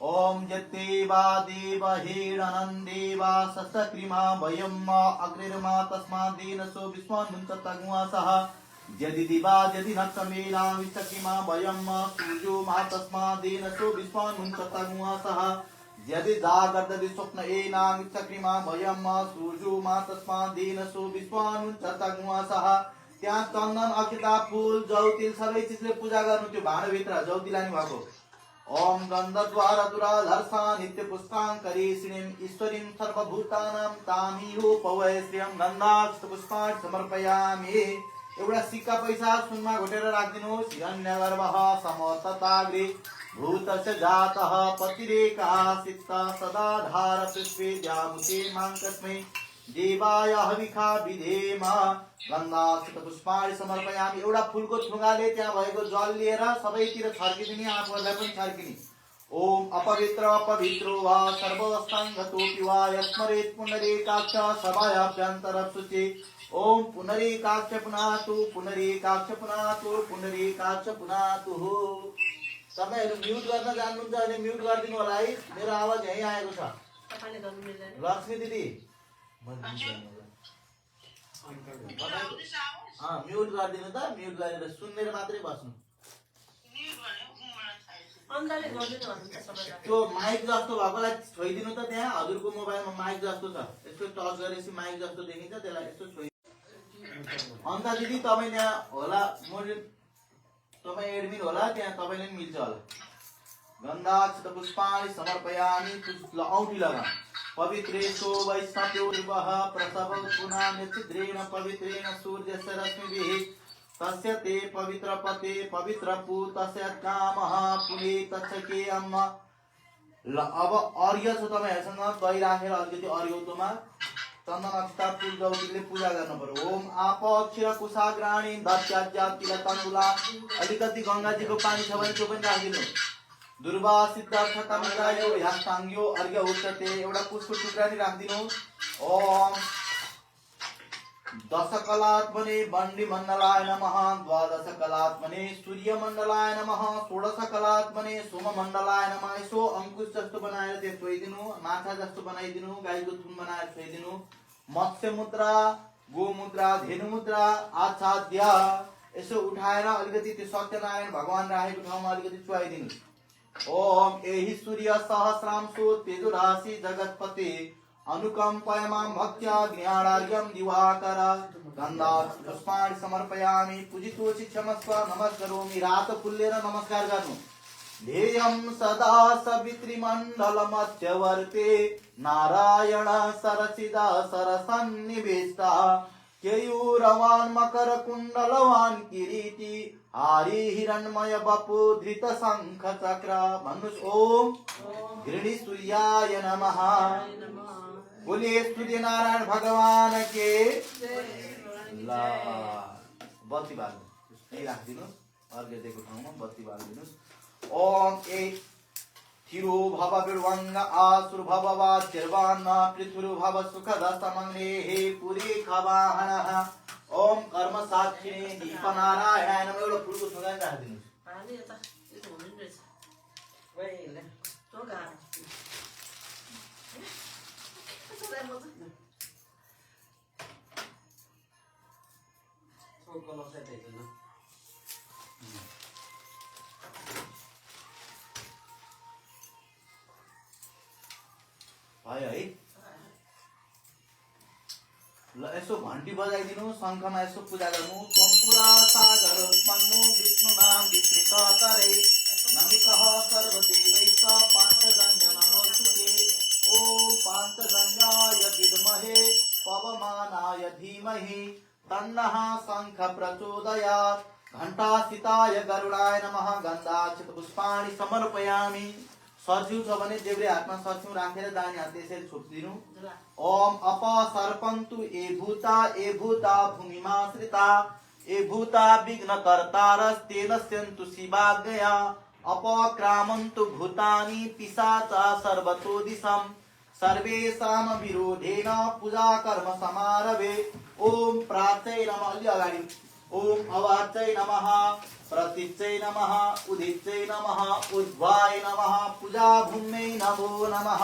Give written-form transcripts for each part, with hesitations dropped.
ओम यत्तेवा देवहेरणन्देवा ससक्रिमा वयम् अग्निर्मा तस्माद्दीनसो विश्वान्मुञ्चत्तग्मुवासः यदि दिवा यदि नक्षमेना विचक्रिमा वयम् सूर्यो मा तस्माद्दीनसो विश्वान्मुञ्चत्तग्मुवासः यदि जागर्दति स्वप्न एना विचक्रिमा वयम् सूर्यो मा तस्माद्दीनसो विश्वान्मुञ्चत्तग्मुवासः। त्यहाँ चन्दन अक्षता फूल जौतिल सबै चिजले पूजा गर्नु। त्यो भाँडोभित्र जौतिल लानु भएको। ओम गन्धद्वार दुराधर्षा नित्य पुष्पाङ्करी श्रीं ईश्वरीं सर्वभूतानां तामिहो पवय श्रियं गन्धाक्ष पुष्पाणि समर्पयामि। एउटा सिक्का पैसा सुनमा घोटेर राखिदिनुहोस्। हिरण्यगर्भः समतताग्रे भूतस्य जातः पतिरेकासित सदा धार पृथ्वी द्यामुते माङ्कस्मै देवाय हविखा विधेम गन्धाक्षत पुष्पाणि समर्पयामि। एउटा फूलको थुङ्गाले त्यहाँ भएको जल लिएर सबैतिर छर्किदिने, आफूहरूलाई पनि छर्किने। ओम अपवित्र अपवित्रो वा सर्वसङ्गतोऽपि वा यस्मरेत् पुनरेकाक्ष सभायाभ्यन्तर शुचि। ओम पुनरेकाक्ष पुनातु पुनरेकाक्ष पुनातु पुनरेकाक्ष पुनातु। तपाईहरु म्युट गर्न जान्नुहुन्छ भने म्युट गरिदिनु होला है। मेरो आवाज यही आएको छ। तपाईले गर्नु मिल्दैन। लक्ष्मी दिदी म्युट गरिदिनु त। म्युट गरेर सुनेर मात्रै बस्नु। त्यो माइक जस्तो भएकोलाई छोइदिनु त। त्यहाँ हजुरको मोबाइलमा माइक जस्तो छ, यसको टच गरेपछि माइक जस्तो देखिन्छ, त्यसलाई यसो छोइ। अन्त दिदी तपाईँ त्यहाँ होला, तपाईँ एडमिन होला, त्यहाँ तपाईँले पनि मिल्छ होला। गन्धाक्षत पुष्पाणि समर्पयामि। औँठी लगा। पवित्रेषु वैष्णव्योर्वः प्रसव पुनान्यच्छिद्रेण पवित्रेण सूर्यस्य रश्मिभिः तस्य ते पवित्र पते पवित्र पूतस्य कामः पुनीतच्छके अम्म। ल अब अर्घ्य छ तपाईहरुसँग दही राखेर अलिकति अर्घ्यौतोमा चन्दन अक्षता फूल जौतिले पूजा गर्नु पर्यो। ओम आप अक्षर कुशाग्राणी दत्याज्या तिल तण्डुला। अलिकति गंगाजीको पानी छ भने त्यो पनि राखिदिनु। दुर्वा सिद्धार्थ तमरायो यास्तांग्यो अर्घ्य उच्चते। एउटा पुष्प टुक्रा नि राखिदिनु। ओम दश कलात्मने बंडी मंडलाय नमः। द्वादश कलात्मने सूर्य मंडलाय नमः। षोडश कलात्मने सोम मंडलाय नमः। यसो अंकुश जस्तो बनाएर त्यो छोइदिनु। माछा जस्तो बनाइदिनु। गाईको थुन बनाएर छोइदिनु। मत्स्य मुद्रा, गो मुद्रा, धेनु मुद्रा आच्छाद्य। यसो उठाएर अलिकति त्यो सत्यनारायण भगवान राखेको ठाउँमा अलिकति चुहाइदिनु। ओम एहि सूर्य सहस्रांशो तेजोराशि जगत्पते अनुकंपयमां भक्त्या ज्ञानार्घ्यं दिवाकर। गन्धाक्ष पुष्पाणि समर्पयामि। पूजितोऽसि क्षमस्व नमस्करोमि। रात फुल्लेर नमस्कार गर्नु। ध्येयं सदा सवितृमण्डलमध्यवर्ते नारायण सरसिदा सरसन्निवेष्टा। केयूरवान् मकर कुण्डलवान् किरीटी हारी हिरण्मय बपु धृत शंख चक्र। मनुष ओम गृणी सूर्याय नमः। बोलिए सूर्य नारायण भगवान के। ला बत्ती बाल्नु यही राखिदिनुहोस्। अर्घ्य दिएको ठाउँमा बत्ती बालिदिनुहोस्। ओम ए थिरो भव विर्वंग आसुर भव वाच्यर्वान् पृथुरु भव सुखद समङ्गेः पुरी खवाहनः। ओम कर्म साक्षिणे दीपनारायणाय नमः। एउटा फुलको सुगन्ध राखिदिनुहोस्। भयो है। ल यसो घन्टी बजाइदिनु। शङ्खमा यसो पूजा गर्नु। त्वम्पुरा सागर उत्पन्नो विष्णु नाम विस्तृत तरै नमितः सर्वदेवैश्च पाञ्चजन्य नमोस्तुते। ओम पाञ्चजन्याय विद्महे पवमानाय धीमहि तन्नः शङ्ख प्रचोदयात्। घण्टासिताय गरुडाय नमः। गन्धाक्षत पुष्पाणि समर्पयामि। सर्स्यु छ भने देब्रे हातमा सर्स्यु राखेर दाहिने हात यसरी छोपिदिनु। ओम अप सर्पन्तु ए भूता भूमिमाश्रिता ए भूता विघ्नकर्तारस्तेन स्यन्तु शिवाज्ञया अपक्रामन्तु भूतानि पिशाचा सर्वतो दिशं सर्वेषां विरोधेन पूजा कर्म समारभे। ओम प्राच्यै नमः। अलि अगाडि ओम अवाच्यै नमः। प्रतीच्यै नमः। उदिच्यै नमः। उद्वाय नमः। पूजा पूजा भूम्यै नमो नमः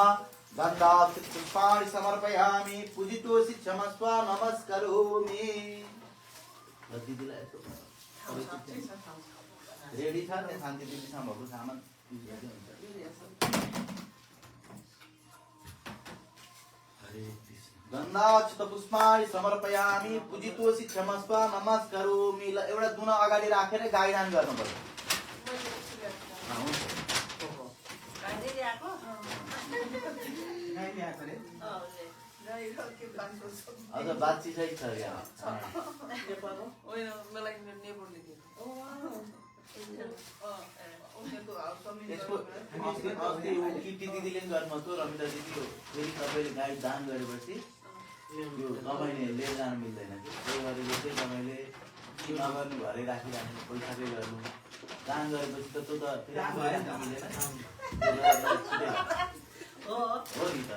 गन्धाक्षपुष्पाणि समर्पयामि पूजितोऽसि क्षमस्व नमस्करोमि रेडी छ नि शान्ति दिदीसँग भएको सामान गन्धाक्षपुष्पाणि समर्पयामि पूजितोऽसि क्षमस्व नमस्करोमि। ल एउटा दुना अगाडि राखेर गाईदान गर्नुपर्छ। अझ बातचित छ यहाँ किटी दिदीले पनि गर्नुभएको रमिता दिदी फेरि तपाईँले गाई दान गरेपछि यो तपाईँले लिएर जानु मिल्दैन कि त्यही गरेर चाहिँ तपाईँले के नगर्नु घरै राखिराख्नु पैसाकै गर्नु दान गरेपछि त त्यो त फेरि आफू मिल्दैन हो नि त।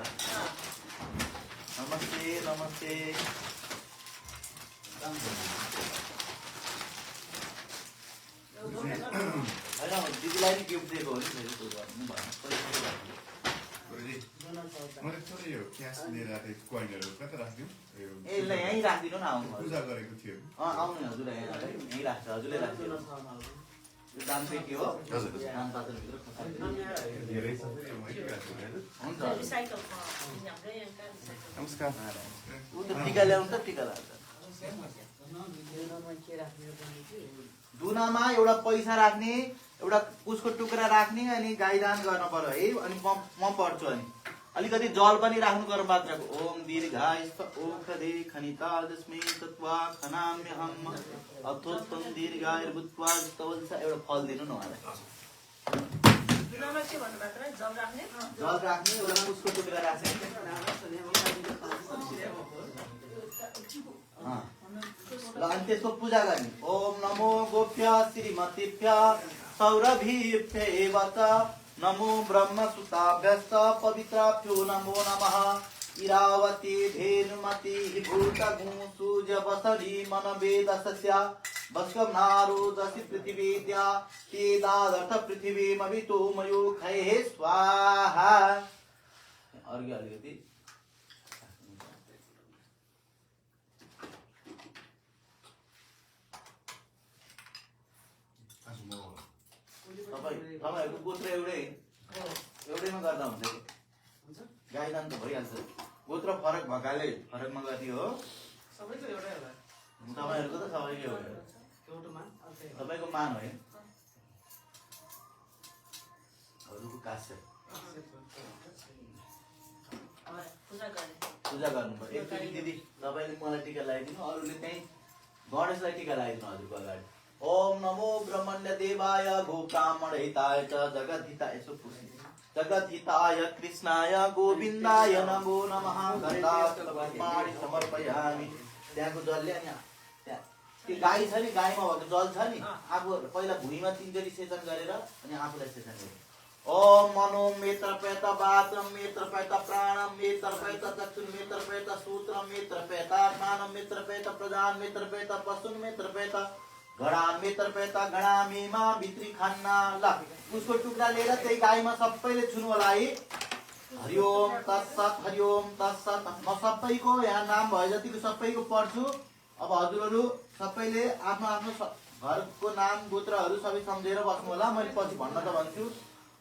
नमस्ते नमस्ते होइन दिदीलाई नि गिफ्ट दिएको हो नि फेरि त्यो गर्नु मैले थोरै यो क्यास लिएर आएको कोइनहरु कता राख्दिउ ए ल यहीँ राखिदिनु न आउनु पूजा गरेको थियो आउनु हजुर यहीँ राख्छ हजुरले राख्दिनु यो दान पेटी हो हजुर दान पात्रभित्र धेरै छ फेरि म एक राख्छु हैन हुन्छ नमस्कार उ त टिका ल्याउनु त टिका लाग्छ दुनामा एउटा पैसा राख्ने एउटा उसको टुक्रा राख्ने अनि गाईदान गर्न पर्यो है। अनि म पढ्छु अनि अलिकति जल पनि राख्नु गर्नु मात्रको ओम दीर्घाय ओम खदे खनिता जस्मै तत्वा खनाम्यहम अथोत्तम दीर्घाय भूत्वा तवल्सा एउटा फल दिनु न उहाँलाई। जल राख्ने एउटा उसको टुक्रा राख्ने ल अनि त्यसको पूजा गर्ने ओम नमो गोप्य श्रीमतीभ्य सौरभीभ्य च नमो ब्रह्मसुताभ्यश्च पवित्राभ्यो नमो नमः इरावती धेनुमती भूतगुं सूर्यवसरी मनवेदस्य भस्कम्नारोदसि पृथिवीद्या ते दादर्थ पृथिवीमवितो मयो खये स्वाहा। अर्घ्य अलिकति तपाईँहरूको गोत्र एउटैमा गर्दा हुन्छ कि गाईदान त भइहाल्छ। गोत्र फरक भएकाले फरकमा गर्ने हो तपाईँहरूको त सबैकै हो तपाईँको मान हो अरूको कास्ट पूजा गर्नुपर्छ। एकचोटि दिदी तपाईँले मलाई टिका लगाइदिनु अरूले त्यहीँ गणेशलाई टिका लगाइदिनु हजुरको अगाडि। ओम नमो ब्रह्मण्य देवाय गो ब्राह्मण हिताय च जगत हिताय जगत हिताय कृष्णाय गोविन्दाय नमो नमः गन्धाक्षपुष्पाणि समर्पयामि। त्यहाँको जलले अनि त्यहाँ त्यो गाई छ नि गाईमा भएको जल छ नि आफू पहिला भुइँमा 3 चोटि सेचन गरेर अनि आफूलाई सेचन गर्नु। ओम मनो मेत्र पेत वात्रम मेत्र पेत प्राणम मेत्र पेत चक्षुर मेत्र पेत सूत्रम मेत्र पेत आत्मानम मेत्र पेत प्रजान मेत्र पेत पशुन मेत्र पेत घडाम मेत्र पेत घडामीमा भित्री खान्ना। ल उसको टुक्रा लिएर त्यही गाईमा सबैले छुनु होला है। हरिओम तत्सत हरिओम तत्सत। म सबैको यहाँ नाम भए जतिको सबैको पढ्छु। अब हजुरहरू सबैले आफ्नो आफ्नो घरको नाम गोत्रहरू सबै सम्झेर बस्नु होला। मैले पछि भन्न त भन्छु।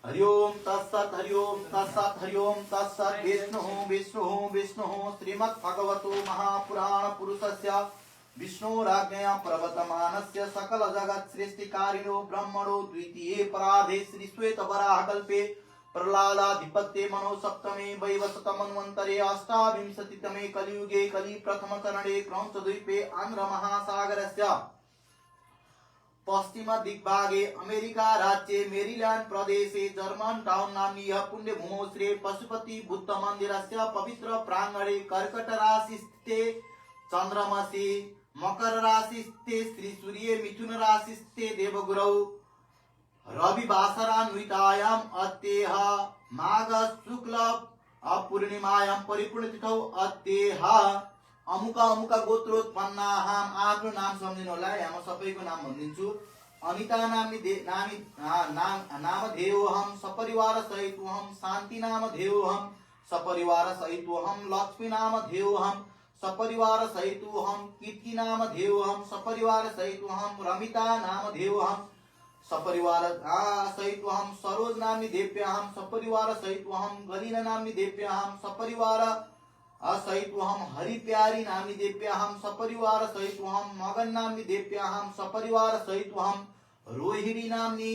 हरिओम तत्सत हरिओम तत्सत हरिओम तत्सत। विष्णु विष्णु विष्णु श्रीमद् भगवतो महापुराण पुरुषस्य विष्णुराज्ञया प्रवर्तमानस्य सकल जगत् सृष्टिकारिणो ब्रह्मणो द्वितीये पराधे श्री श्वेत वराह कल्पे प्रह्लादाधिपत्ये मनो सप्तमे वैवस्वतमन्वन्तरे अष्टाविंशतितमे कलियुगे कलि प्रथम चरणे क्रौंचद्वीपे आंध्र महासागरस्य पश्चिम दिग्भागे अमेरिका राज्ये मेरीलैंड प्रदेशे जर्मन टाउन नाम्नीय पुण्यभूमौ श्री पशुपति बुद्ध मन्दिरस्य पवित्र प्रांगणे कर्कट राशिस्थे चंद्रमसि मकर राशिस्थे श्री सूर्य मिथुन राशिस्थे देवगुरौ रविवासरान्वितायाम अत्येह माघ शुक्ल पूर्णिमायाम परिपूर्ण तिथौ अत्येह अमुका अमुका गोत्रोत्पन्नाहाम। आफ्नो नाम सम्झिनु होला। यहाँ म सबैको नाम भनिदिन्छु। अनिता नामधेयोऽहं सपरिवार सहितोऽहं शान्ति नामधेयोऽहं सपरिवार सहितोऽहं लक्ष्मी नामधेयोऽहं सपरिवार सहितोऽहं कीर्ति नामधेयोऽहं सपरिवार सहितोऽहं रमिता नामधेयोऽहं सपरिवार सहितोऽहं सरोज नाम्नि देव्याहं सपरिवार सहितोऽहं गलीना नाम्नि देव्याहं सपरिवार सहितोऽहं हरिप्यारी नाम्नि देव्याहं सपरिवार सहितोऽहं मगन नाम्नि देव्याहं सपरिवार सहितोऽहं रोहिणी नाम्नि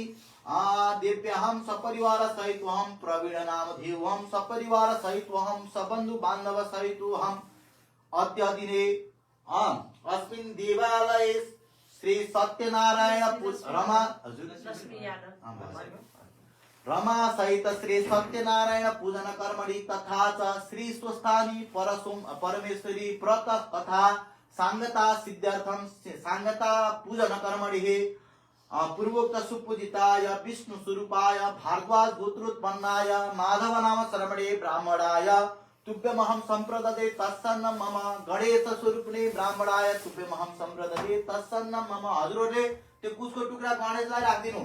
देव्याहं सपरिवार सहितोऽहं प्रवीण नामधेयोऽहं सपरिवार सहितोऽहं सबन्धु बान्धव सहितोऽहं अद्य दिने अस्मिन् देवालये श्री सत्यनारायण रमा सहित श्री सत्यनारायण पूजन कर्मणि तथा च श्री स्वस्थानी परमेश्वरी व्रत तथा सांगता सिद्ध्यर्थम सांगता पूजन कर्मणि पूर्वोक्त सुपूजिताय विष्णु स्वरूपाय भारद्वाज गोत्रोत्पन्नाय माधव नाम शरमणे ब्राह्मणाय तुभ्यमहं संप्रददे तत्सन्नं मम गणेश स्वरूपने ब्राह्मणाय तुभ्यमहं संप्रददे तत्सन्नं मम हजुरले त्यो कुसको टुक्रा गणेशलाई राखिदिनु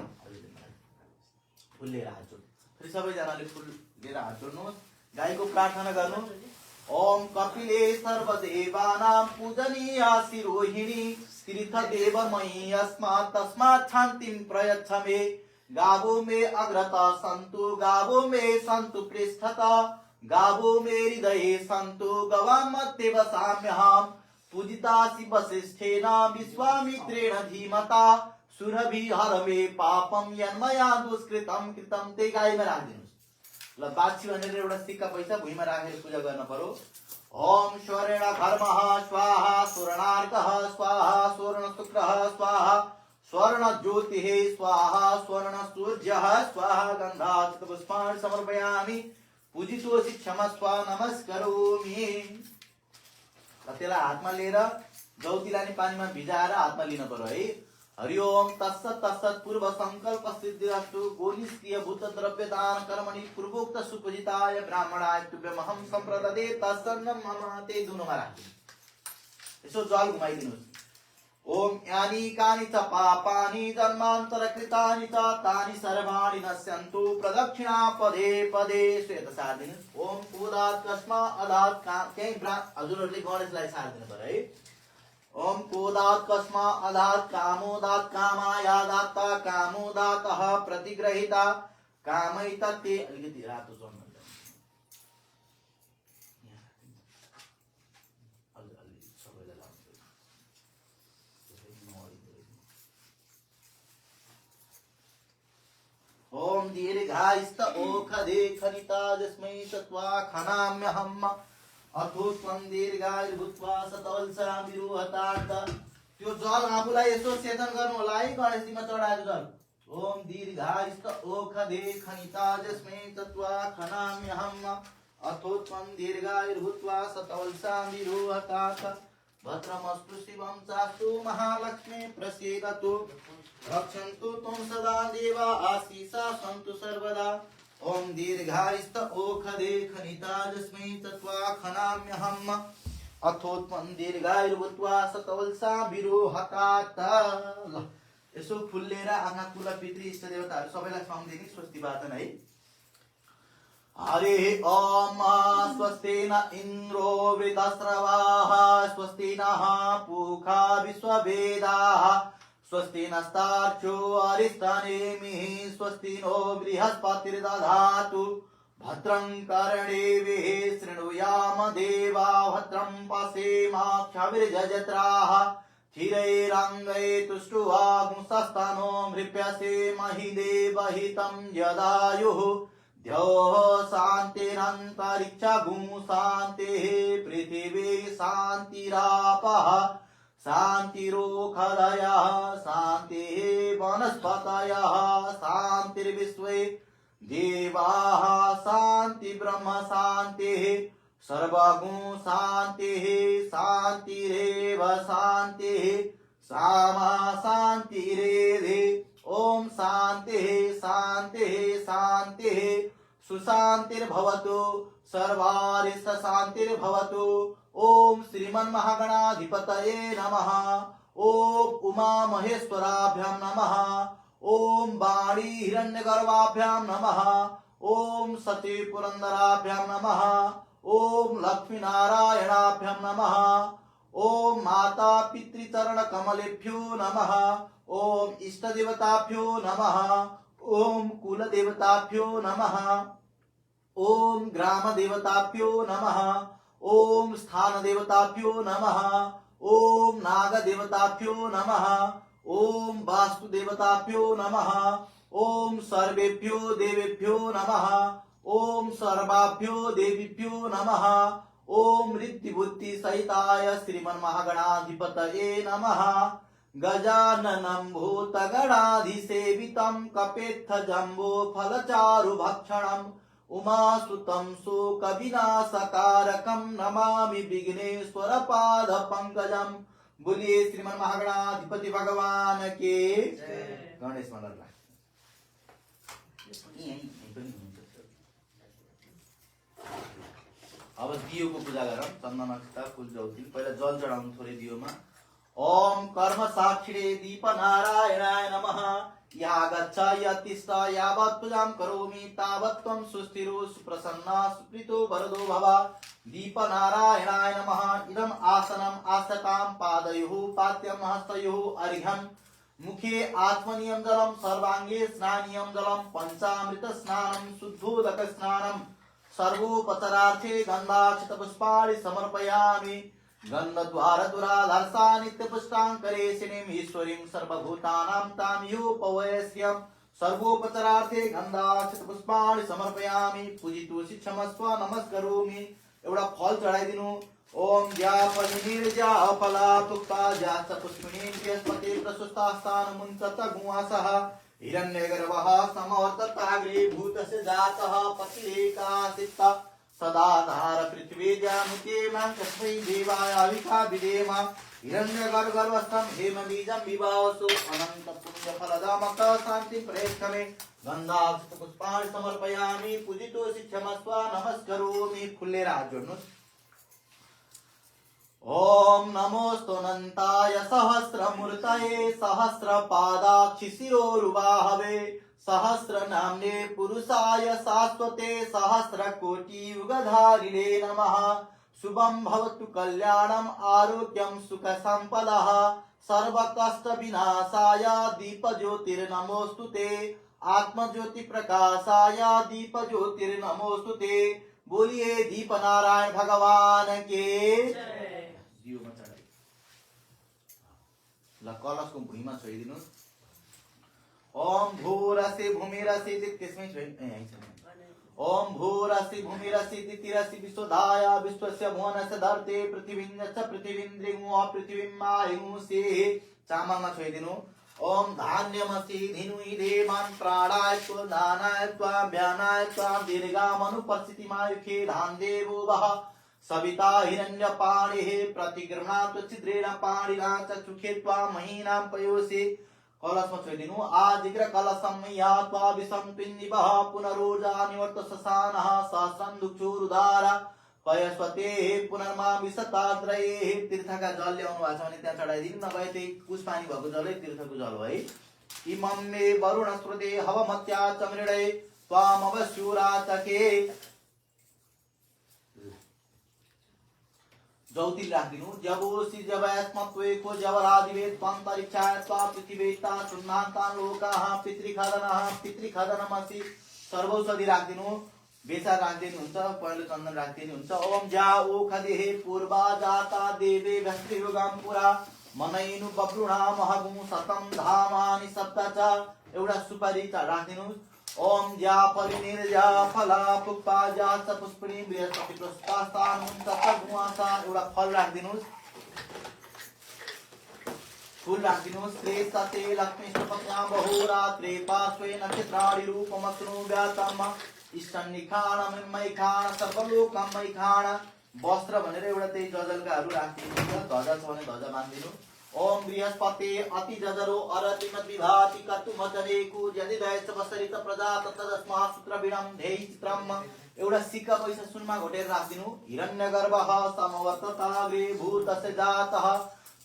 फुल लिएर हात जोड्नु फेरि सबैजनाले फुल लिएर हात जोड्नुहोस् गाईको प्रार्थना गर्नु ओम कपिले सर्वदेवानां पूजनीया शिरोहिणी तीर्थदेवमयी अस्मात् तस्मात् शान्तिं प्रयच्छ मे गावो मे अग्रता सन्तु गावो मे सन्तु पृष्ठता गावो मे हृदये सन्तु गवां मध्ये वसाम्यहं पूजिता शिवश्रेष्ठेन विश्वामित्रेण धीमता सुरभिहर मे पापम यन्मया दुष्कृतं कृतं ते गाईमा राखिदिनुस् ल बाछी भनेर एउटा सिक्का पैसा भुइँमा राखेर पूजा गर्न पर्यो ओम स्वर्ण धर्मः स्वाहा स्वर्णार्कः स्वाहा स्वर्ण शुक्रः स्वाहा स्वर्ण ज्योतिः स्वाहा स्वर्ण सूर्यः स्वाहा गन्धात् पुष्पाणि समर्पयामि पूजितोसि क्षमस्व नमस्करोमि त्यसलाई हातमा लिएर गौतिलानी पानीमा भिजाएर हातमा लिन पर्यो है हरि ओम तत्सत् तत्सत् पूर्व संकल्प सिद्धिरस्तु गोलिस्त्रीय भूत द्रव्य दान कर्मणि पूर्वोक्त सुपूजिताय ब्राह्मणाय तुभ्यमहं संप्रददे तत्सन्नं मम ते दुनुमा राख्नु यसो जल घुमाइदिनुस् ओम यानि कानि च पापानि जन्मान्तरकृतानि च तानि सर्वाणि नश्यन्तु प्रदक्षिणा पदे पदे श्वेत सार्दिनुस् ओम कोदात् कस्मा अदात् त्यही हजुरहरूले गणेशलाई सार्दिनु पर्यो है ओम कोदात् कस्मा अदात् कामोदात् कामायादात्ता कामोदातः प्रतिग्रहिता कामैतत्ते अलिकति रातो जोड्नु ओम दीर्घायुस्त ओखदे खनिता जस्मै तत्वा खनाम्यहम् अथो त्वं दीर्घायुर्भूत्वा सतवल्सा विरुहतार्थ त्यो जल आफूलाई यसो सेचन गर्नु होला है गणेशजीमा चढाएको जल ओम दीर्घायुस्त ओखदे खनिता जस्मै तत्वा खनाम्यहम् अथो त्वं दीर्घायुर्भूत्वा सतवल्सा विरुहतार्थ भद्रमस्तु शिवं चास्तु महालक्ष्मी प्रसीदतु रक्षन्तु त्वं सदा देवा आशीषा सन्तु सर्वदा ओम दीर्घायुस्त ओखदे खनिता जस्मै तत्वा खनाम्यहम् अथो त्वं दीर्घायुर्भूत्वा सतवल्सा विरुहतात् यसो फुल लिएर आफ्ना कुल पितृ इष्ट देवताहरू सबैलाई सम्झिने स्वस्ति वाचन है हरे ओम स्वस्ति न इन्द्रो वृतस्रवाः स्वस्ति नः पूषा विश्ववेदाः स्वस्ति नस्तार्क्ष्यो अरिष्टनेमिः स्वस्ति नो बृहस्पतिर्दधातु भद्रं कर्णेभिः शृणुयाम देवा भद्रं पश्येमाक्षभिर्यजत्राः क्षीरैरङ्गैः तुष्टुवागुंसस्तनो मृप्यसे महि देवहितं यदायुः द्यौः शान्तिरन्तरिक्षगुं शान्तिः पृथिवी शान्तिरापः शान्तिरोखदयः शान्तिः वनस्पतयः शान्तिर्विश्वे देवाः शान्ति ब्रह्म शान्तिः सर्वगुं शान्तिः शान्तिरेव शान्तिः सामा शान्तिरेधि ओम शान्तिः शान्तिः शान्तिः सुशान्तिर्भवतु सर्वारिष्ट शान्तिर्भवतु ओम श्रीमन्महागणाधिपतये नमः ओम उमा महेश्वराभ्यां नमः। ओम वाणी हिरण्यगर्भाभ्यां नमः। ओम सती पुरंदराभ्यां नमः। ओम लक्ष्मी नारायणाभ्यां नमः। ओम माता पितृचरण कमलेभ्यो नमः। ओम इष्ट देवताभ्यो नमः। ओम कुल देवताभ्यो नमः। ओम ग्राम देवताभ्यो नमः। ओम स्थान देवताभ्यो नमः। ओम नाग देवताभ्यो नमः। ओम वास्तु देवताभ्यो नमः। ओम सर्वेभ्यो देवेभ्यो नमः। ओम सर्वाभ्यो देवीभ्यो नमः। ओम रिद्धि बुद्धि सहिताय श्रीमन्महागणाधिपतये नमः। गजाननं भूतगणाधिसेवितं कपेत्थ जम्बो फलचारु भक्षणम् उमासुतं शोकविनाशकारकं नमामि विघ्नेश्वर पाद पंकजम। बोलिए श्रीमन्महागणाधिपति भगवान के गणेश मंडल। अब दियो को पूजा गरौँ। चन्दन अक्षता फूल ज्योति पहिला जल चढाउनु थोरै दियोमा। ओम कर्म साक्षिणे दीप नारायणाय नमः। या गच्छ यतिष्ठ यावत् पूजां करोमि तावत् त्वं सुस्थिरो सुप्रसन्ना सुप्रीतो वरदो भव। दीप नारायणाय नमः। इदम् आसनम् आसतां पादयोः पाद्यं हस्तयोः अर्घ्यं मुखे आत्मनीयं जलं सर्वांगे स्नानीयं जलं पंचामृत स्नानं शुद्धोदक स्नानं सर्वोपचारार्थे गन्धाक्षत पुष्पाणि समर्पयामि। गन्धद्वार दुराधर्षा नित्यपुष्टाङ्करेशिनीम् ईश्वरीं सर्वभूतानां तां योपवेश्यम् सर्वोपचारार्थे गन्धाक्षत पुष्पाणि समर्पयामि। पूजितोषि क्षमस्व नमस्करोमि। एउटा फल चढाइदिनु। ओम ज्ञापनिर्जा फला तुक्ता जात पुष्पिणीं बृहस्पति प्रशस्तास्थान मुञ्चत गुवासः हिरण्यगर्भः समवर्तताग्रे भूतस्य जातः पतिरेकासित सदाधार पृथ्वी जामुते मां तस्मै देवाय अविका विदेम। हिरण्यगर्भस्थं हेमबीजं विभावसु अनंत पुण्य फलदामक शांति प्रेक्षणे गन्धाक्षत पुष्पाणि समर्पयामि। पूजितोषि क्षमस्व नमस्करोमि। खुल्लेर हात जोड्नुस्। ओम नमोस्तुनन्ताय सहस्रमूर्तये सहस्रपादाक्षि शिरोरुबाहवे सहस्रनाम्ने पुरुषाय शाश्वते सहस्रकोटि युगधारिणे नमः। शुभं भवतु कल्याणम् आरोग्यं सुख संपदः सर्वकष्ट विनाशाय दीपज्योतिर्नमोस्तुते आत्मज्योति प्रकाशाय दीपज्योतिर्नमोस्तुते। बोलिए दीप नारायण भगवान के दियोमा चढाइ। ल कलशको भुइँमा छोइदिनुस्। ओम भूरसि भूमिरसि त्यसमै ओम भूरसि भूमिरसि तिरसि विश्वधाय विश्वस्य भुवनस्य धर्ते पृथिवीञ्च पृथिवीन्द्रिमो पृथिवीं मायुषे चामलमा छोइदिनु। ओम धान्यमसि धिनुइ देवान् प्राणाय त्वदानाय त्वाभ्यानाय त्वां दीर्घामनुपस्थितिमायुखे धान देवो वः सविता हिरण्यपाणिः प्रतिगृह्णातु छिद्रेण पाणिना चक्षुखे त्वां महीनां पयोषि। कलशमा छोइदिनु। आजिग्र कलशं या त्वा विषं पिन्दिवः पुनरोजा निवर्त शशानः सहस्रं दुक्षुरुदार पयस्वते पुनर्मा विशताद्रये। तीर्थका जल ल्याउनु भएको छ भने त्यहाँ चढाइदिनु। नभए त्यही पुष्पानी भएको जलै तीर्थको जल हो है। इमं मे वरुण स्मृते हवमत्या चमृडे त्वामवस्युराचके। ज्योति राखिदिनु। जबोसि जवस्मत्वेको जवरादिवे त्वन्तरिक्षाय त्वा पृथिवेत्ता शून्यान्तान् लोकाः पितृखदनः पितृखदनमसि सर्वौषधि राखिदिनु। बेसा राखिदिनुहुन्छ। पहिलो चन्दन राखिदिनुहुन्छ। ओम जा ओखदेः पूर्वा जाता देवे भस्त्रियुगां पुरा मनैनु बब्रुणा महगुं शतं धामानि सप्त च। एउटा सुपारी राखिदिनुहोस्। ओम जा परिनिर्जा फला पुष्पा जा पुष्पिणी बृहस्पति प्रस्तास्थान गुवासा। एउटा फल राखिदिनुहोस्। फूल राखिदिनुहोस्। श्रेष्ठते लक्ष्मी सुपत्न्या बहुरात्रे पार्श्वे नक्षत्राणि रूपमस्नु व्यातम इष्टनिखाण सर्वलोकमैखाण। वस्त्र भनेर एउटा त्यही जजलकाहरू राखिदिनुहुन्छ। ध्वजा छ भने ध्वजा बान्दिनु। ओम बृहस्पति अति जजरो अरतिमत विभाति कर्तुमचरेकु यदि दैत्य वसरित प्रजा ततस्मा सूत्रबिणं धेय चित्रम। एउटा सिक्का पैसा सुनमा घोटेर राखिदिनु। हिरण्यगर्भः समवर्तताग्रे भूतस्य जातः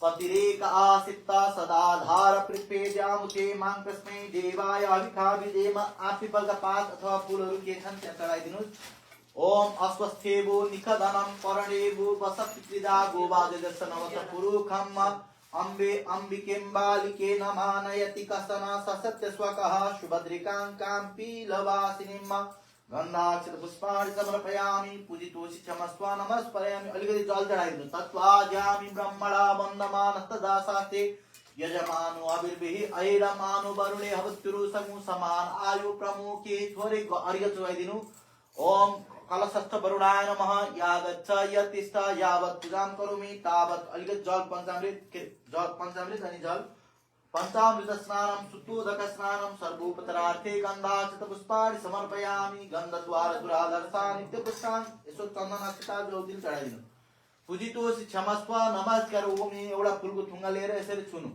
पतिरेक आसित्त सदाधार पृथ्वेद्यामुखे मां तस्मै देवाय अभिखा विदेम आफिफलका पात अथवा फूलहरू के छन् त्यहाँ चढाइदिनुस्। ओम अस्वस्थेभो निखदनं पर्णेभो वसत्कृदा गोवाजदर्शनवत पुरुखम् अम्बे अम्बिकें बालिके नमानयति कसन ससत्य स्वकः सुभद्रिकां पीलवासिनीम् गन्धाक्षत पुष्पाणि समर्पयामि पूजितोषि क्षमस्व नमस्पयामि। अलिकति जल चढाइदिनु। तत्त्वाज्यामि ब्रह्मणा वन्दमानस्तदा शास्त्रे यजमानो अभिर्भिः ऐरमानो वरुणे हवत्युरु समु समान आयु प्रमुखे थोरै अर्घ्य चढाइदिनु। ओम कलशस्थ वरुणाय नमः यागच्छ यतिष्ठ यावत् पूजां करोमि तावत्। अलिकति जल पञ्चामृत अनि जल पंचामृत स्नानं सुतोदक स्नानं सर्वोपचारार्थे गन्धाक्षत पुष्पाणि समर्पयामि। गन्धद्वार दुरादर्शा नित्य पुष्पान् यसो चन्दन अक्षता ज्योतिल चढाइदिनु। पूजितोषि क्षमस्व नमस्कारोमि। एउटा फूलको थुङ्गा लिएर यसरी छुनु।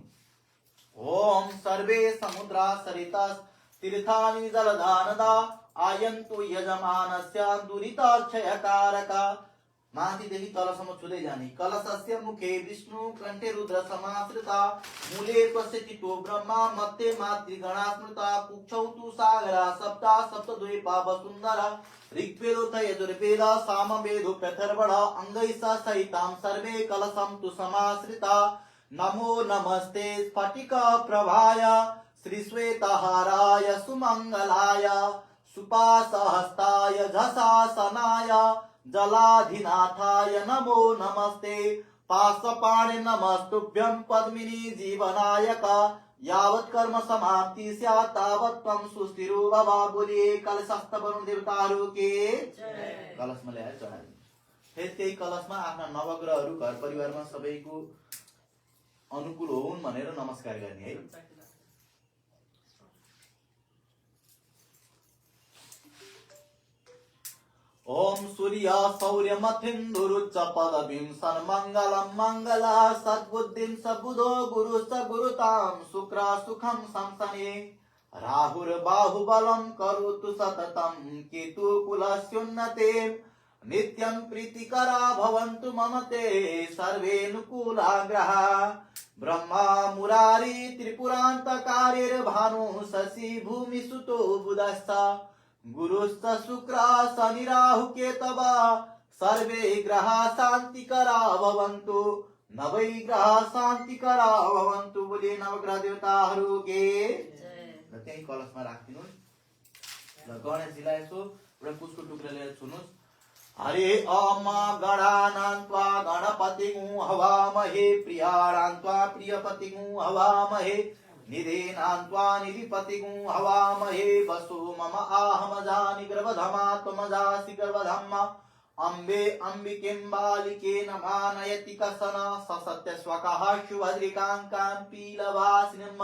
ओम सर्वे समुद्रा सरिता तीर्थानि जलधानदा आयन्तु यजमानस्य दुरिताक्षयकारका। माथिदेखि तलसम्म छुँदै जाने। कलशस्य मुखे विष्णु कण्ठे रुद्र समाश्रिता मूले पश्यतितो ब्रह्मा मध्ये मातृगणा स्मृता कुक्षौ तु सागरा सप्ता सप्तद्वीपा वसुन्धरा ऋग्वेदोऽथ यजुर्वेद सामवेदोऽप्यथर्वण अङ्गैः सहितां सर्वे कलशं तु समाश्रिता। नमो नमस्ते स्फटिक प्रभाय श्रीश्वेतहाराय सुमङ्गलाय सुपासहस्ताय झषासनाय जलाधिनाथाय नमो नमस्ते पाशपाणे नमस्तुभ्यं पद्मिनी जीवनायक यावत् कर्म समाप्ति स्यात् तावत् त्वं सुस्थिरो भव। बोलिए कलशस्थ वरुण देवताहरू के कलशमा ल्याएर चढाइदिनु। फेरि त्यही कलशमा आफ्ना नवग्रहहरू घर परिवारमा सबैको अनुकूल होउन् भनेर नमस्कार गर्ने है। ओम सूर्य सौर्य मथिन्दुरुच्च पदवीं सन्मङ्गलं मङ्गला सद्बुद्धिं सबुधो गुरुश्च गुरुतां शुक्र सुखं संसने राहुर्बाहुबलं करोतु सततं केतु कुलस्योन्नते नित्यं प्रीतिकरा भवन्तु मम ते सर्वेऽनुकूला ग्रहा। ब्रह्मा मुरारी त्रिपुरान्तकारिर्भानु शशि भूमिसुतो बुधश्च गुरुश्च शुक्र शनि राहु केतव सर्वे ग्रहा शान्तिकरा भवन्तु नवै ग्रहा शान्तिकरा भवन्तु। बोले नवग्रह देवताहरू के त्यही कलशमा राखिदिनुस्। र गणेशजीलाई यसो एउटा कुशको टुक्रा लिएर छुनुस्। हरे ओम गणानां त्वा गणपतिं हवामहे प्रियाणां त्वा प्रियपतिं हवामहे निधेनां त्वा निधिपतिं हवामहे वसो मम आहमजानि गर्भधमा त्वमजासि गर्भधम् अम्बे अम्बिकें बालिके नमानयति कसन ससत्य स्वकः शुभद्रिकां पीलवासिनीम्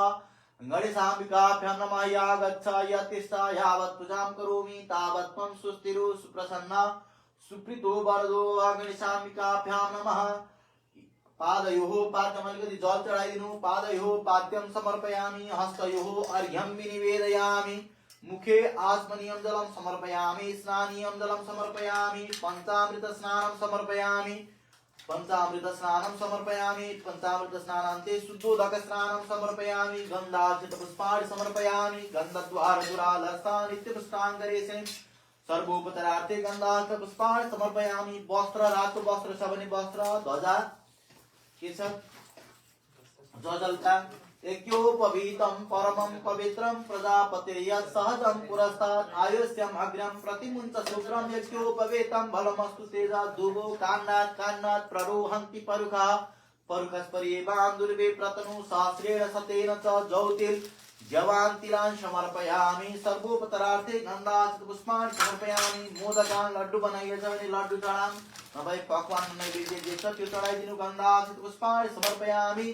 गणेशाम्बिकाभ्यां नमः यागच्छ यतिष्ठ यावत् पूजां करोमि तावत् त्वं सुस्थिरो सुप्रसन्ना सुप्रीतो वरदो गणेशाम्बिकाभ्यां नमः। पादयोः पाद्यम् अलिकति जल चढाइदिनु। पादयोः पाद्यं समर्पयामि हस्तयोः अर्घ्यं विनिवेदयामि मुखे आचमनीयं जलं समर्पयामि स्नानीयं जलं समर्पयामि पञ्चामृत स्नानं समर्पयामि पञ्चामृत स्नानान्ते शुद्धोदक स्नानं समर्पयामि गन्धाक्षत पुष्पाणि समर्पयामि गन्धद्वार दुरालसा नित्यपुष्टाङ्गरेशनि सर्वोपचारार्थे गन्धाक्षत पुष्पाणि समर्पयामि। वस्त्र रातो वस्त्र छ भने वस्त्र ध्वजा के छ जजल्का एक्योपवीतं परमं पवित्रं प्रजापतिर्यत् सहजं पुरस्तात् आयुष्यम् अग्र्यं प्रतिमुञ्च शुक्रं यज्ञोपवेतं बलमस्तु तेजा दुवो कान्नात् प्ररोहन्ति परुखा परुखस्परिवां दुर्वे प्रतनु सहस्रेण शतेन च ज्योतिर् जवान्तिलान् समर्पयामि सर्वोपचारार्थे गन्धाक्षत पुष्पाणि समर्पयामि। मोदकान् लड्डु बनाइएछ भने लड्डु चढाम नभए पकवान नैवेद्य जे छ त्यो चढाइदिनु। गन्धाक्षत पुष्पाणि समर्पयामि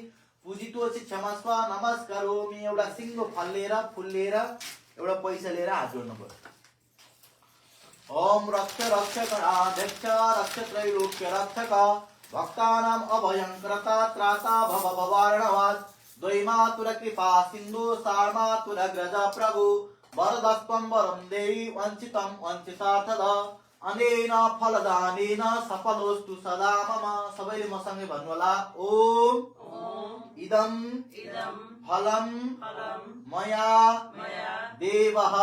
पूजितोषि क्षमस्व नमस्कारोमि। एउटा सिङ्गो फल लिएर एउटा पैसा लिएर हात जोड्नु पर्यो। ओम रक्ष गणाध्यक्ष रक्ष त्रैलोक्य रक्षक भक्तानाम् अभयङ्करता त्राता भव भवार्णवात् द्वैमातुर कृपा सिन्धु सार्मातुर ग्रज प्रभु वरदस्त्वं वरं देवी वञ्चितं वञ्चितार्थद अनेन फलदानेन सफलोस्तु सदा मम। सबैले मसँगै भन्नु होला, ओम इदं फलं मया देवः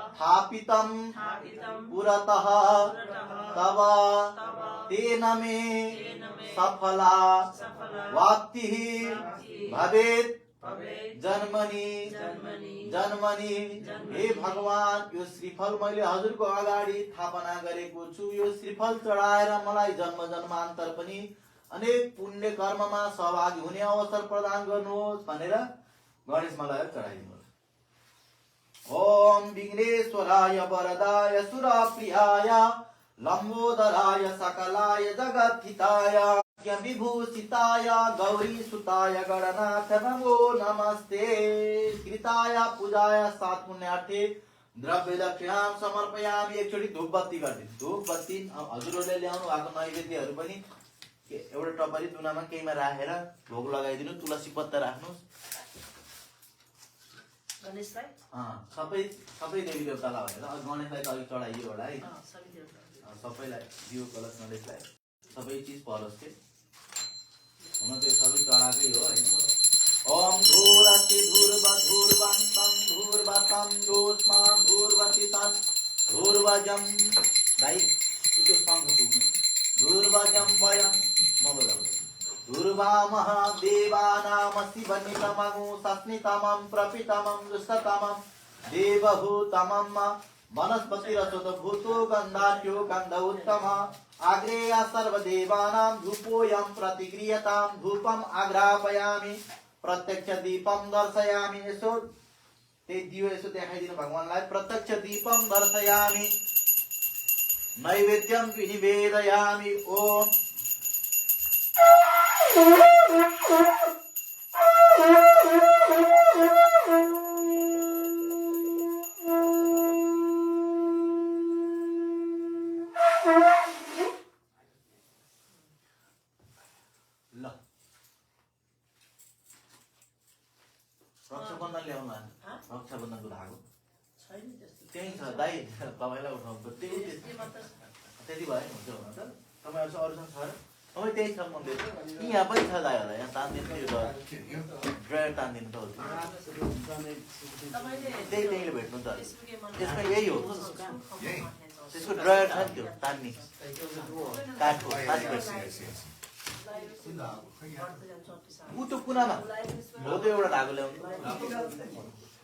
स्थापितं पुरतः तव तेन मे सफला वाप्तिः भवेत् जन्मनि जन्मनि। हे भगवान, यो श्रीफल मैले हजुरको अगाडि स्थापना गरेको छु। यो श्रीफल चढाएर मलाई जन्म जन्मान्तर पनि अनेक पुण्य कर्ममा सहभागी हुने अवसर प्रदान गर्नुहोस् भनेर गणेश मलाई चढाइदिनुहोस्। ओम विघ्नेश्वराय वरदाय सुरप्रियाय लम्बोदराय सकलाय जगद्धिताय विभूषिताय गौरी सुताय गणनाथ नमो नमस्ते। कृताय पूजाय सात पुण्यार्थे द्रव्य दक्षिणां समर्पयामि। एकचोटि धूप बत्ती गरिदिनु। धूप बत्ती हजुरहरूले ल्याउनु भएको नैवेद्यहरू पनि एउटा टपरी दुनामा केहीमा राखेर भोग लगाइदिनु। तुलसी पत्ता राख्नुहोस्। सबै देवी देवतालाई भनेर गणेशलाई त अलिक चढाइयो होला है, सबैलाई दियो कलश गणेशलाई सबै चिज परोस् के हुन त सबै चढाएकै हो हैन। ओम धूरस्ति धूर्वधूर्वन्तं धूर्वतं योस्मां धूर्वतितं धूर्वजं। भाइ त्यो सङ्घ पुग्नु। धूर्वजं वयं मबोलाउ धूर्वामः देवानामसि वनितमगु सस्नितमं प्रपितमं दुष्टतमं देवभूतमं वनस्पतिरसोत भूतो गन्धाढ्यो गन्ध उत्तम। आग्रेय सर्वदेवानां धूपोऽयं प्रतिगृह्यतां धूपम् आग्रापयामि प्रत्यक्ष दीपं दर्शयामि। यसो त्यही दियो यसो देखाइदिनु भगवानलाई। प्रत्यक्ष दीपं दर्शयामि नैवेद्यं निवेदयामि। ओम रक्षाबन्धन ल्याउनु रक्षाबन्धनको धागो त्यही छ दाइ, तपाईँलाई उठाउनु त्यति भयो नि हुन्छ हुन त। तपाईँहरू अरूसँग छ र तपाईँ त्यही छ मन्दिर यहाँ पनि छ दाइ होला। यहाँ तान्दिनु ड्रायर तान्दिनु त त्यहीले भेट्नु त। त्यसमा यही हो, त्यसको ड्रायर छ नि त्यो तान्ने काठको ऊ त्यो कुनामा हो त्यो एउटा धागो ल्याउनु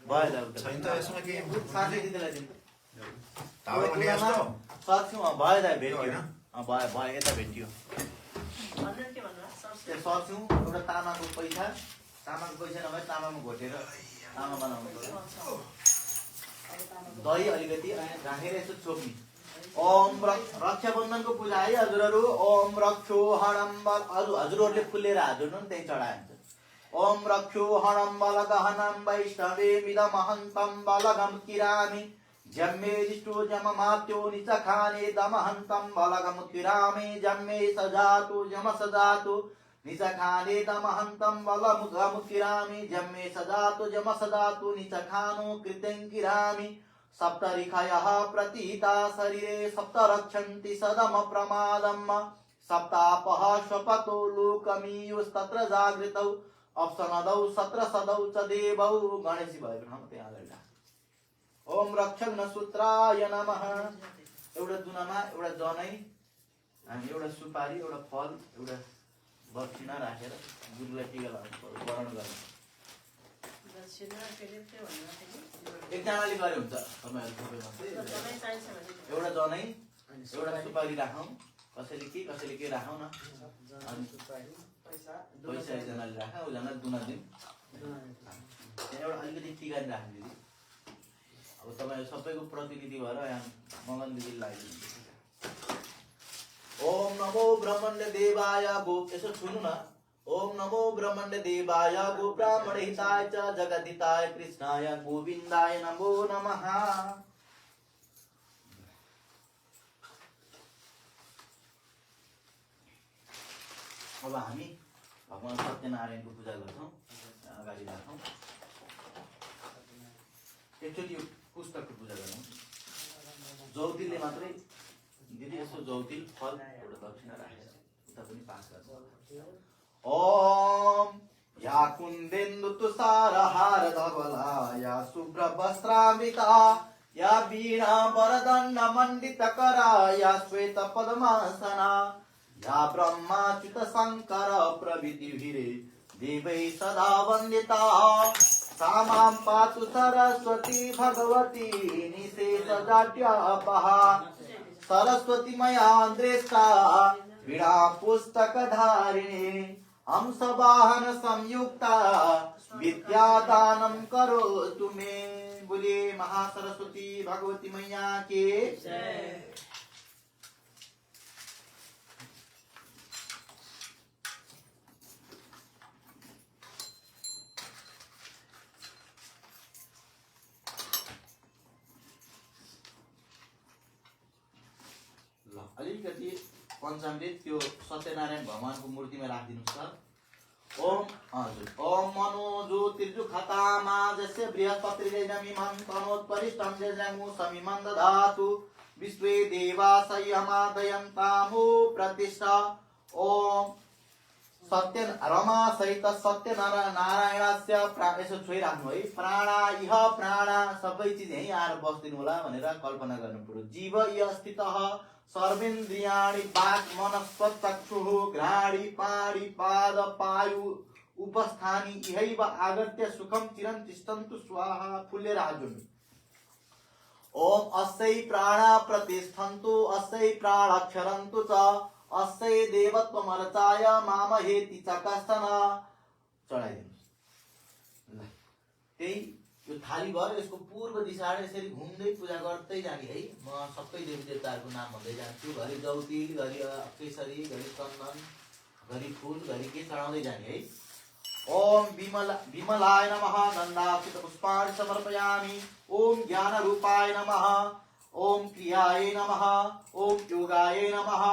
भयो। साथै दिदीलाई दिनु सक्छौँ भयो दाइ भेट्यो भयो भयो यता भेटियो सक्छौँ। एउटा तामाको पैसा नभए तामामा घोटेर तामा बनाउनु पर्यो। दही अलिकति राखेर यसो चोप्ने। ओम रक्षाबन्धनको पूजा है हजुरहरू। ओम रक्षो हणम्बल हजुरहरूले फुलेर हात जोड्नु नि त्यही चढाइन्छ। ओम रक्षो हणम्बल गहनं वैष्णवे मिदमहन्तं बलगम किरामि जम्मे जिष्टो जममात्यो निचखाने दमहन्तं बलगम किरामि जम्मे सजातु जम सजातु निचखाने दमहन्तं बलगम किरामि जम्मे सजातु जम सजातु निचखानो कृतं किरामि। सप्तऋषयः प्रतीता शरीरे सप्त रक्षन्ति सदम प्रमादम् सप्तापः स्वपतो लोकमीयुस्तत्र जागृतौ अप्सनदौ सत्रसदौ च देवौ। गणेशजी भएको ठाउँमा त्यहाँ अगाडि राख। ओम रक्षण सूत्राय नमः। एउटा दुनामा एउटा जनै हामी एउटा सुपारी एउटा फल एउटा दक्षिणा राखेर गुरुलाई टीका लगाउनु पर्यो, वरण गर्नु। एकजनाले गरे हुन्छ। तपाईँहरू एउटा जनै एउटा सुपारी राखौँ, कसैले के राखौँ न। पैसा एकजनाले राख, उजना दुना दिन त्यहाँ एउटा अलिकति टीका राख्नु दिदी। अब तपाईँहरू सबैको प्रतिनिधि भएर यहाँ मगन दिदी लगाइदिनु। ओम नमो ब्रह्मण्ड देवाय गो यसो छुनु न। ओम नमो ब्रह्मण्ड देवाय गो ब्राह्मण हिताय च जगद्धिताय कृष्णाय गोविन्दाय नमो नमः। अब हामी भगवान सत्यनारायणको पूजा गर्छौँ। अगाडि राखौँ। एकचोटि यो पुस्तकको पूजा गरौँ। ज्योतिले मात्रै दिदी यसो जौतिल फल एउटा दक्षिणा राखेर उता पनि पास गर्छ। ओम या कुन्देन्दु तुषार हार धवला या शुभ्र वस्त्रामृता या वीणा वरदण्ड मण्डित करा या श्वेत पद्मासना या ब्रह्माच्युत शङ्कर प्रभृतिभिरे देवै सदा वन्दिता सा मां पातु सरस्वती भगवती निशेषजाड्यापहा सरस्वती मया दृष्टा वीणा पुस्तकधारिणी हंसवाहन संयुक्ता विद्यादानं करोतु मे। बोलिए महासरस्वती भगवती मैया के जय। अलिकति पञ्चामृत त्यो सत्यनारायण भगवानको मूर्तिमा राखिदिनुहोस् सर। ओम हजुर ओम मनो ज्योतिर्जुखतामा जस्य बृहस्पतिर्यजमिमं तनोत्परिष्टं जजमु समिमं दधातु विश्वे देवासयमादयन्तामो प्रतिष्ठा। ओम सत्य रमा सहित सत्य नारायणस्य यसो छोइराख्नु है। प्राणा इह प्राणा सबै चिज यही आएर बस्दिनु होला भनेर कल्पना गर्नु पर्यो। जीव इह स्थितः सर्वेन्द्रियाणि वाक् मनस्पचक्षुः घ्राणि पाणि पाद पायु उपस्थानि इहैव आगत्य सुखं चिरं तिष्ठन्तु स्वाहा। फुल्लेर हात जोड्नु। ओम अस्यै प्राणा प्रतिष्ठन्तु अस्यै प्राणाक्षरन्तु च अस्यै देवत्वमर्चाय मामहेति च कश्चन। चढाइदिनुहोस्। त्यही यो थाली भएर यसको पूर्व दिशाबाट यसरी घुम्दै पूजा गर्दै जाने है। म सबै देवी देवताहरूको नाम भन्दै जान्छु। घरि जौतिल, घरि केसरी, घरि चन्दन, घरि फुल, घरि के चढाउँदै जाने है। ओम विमलाय नमः गन्धाक्षित पुष्पाणि समर्पयामि। ओम ज्ञान रूपाय नमः। ओम क्रियाय नमः। ओम योगाय नमः।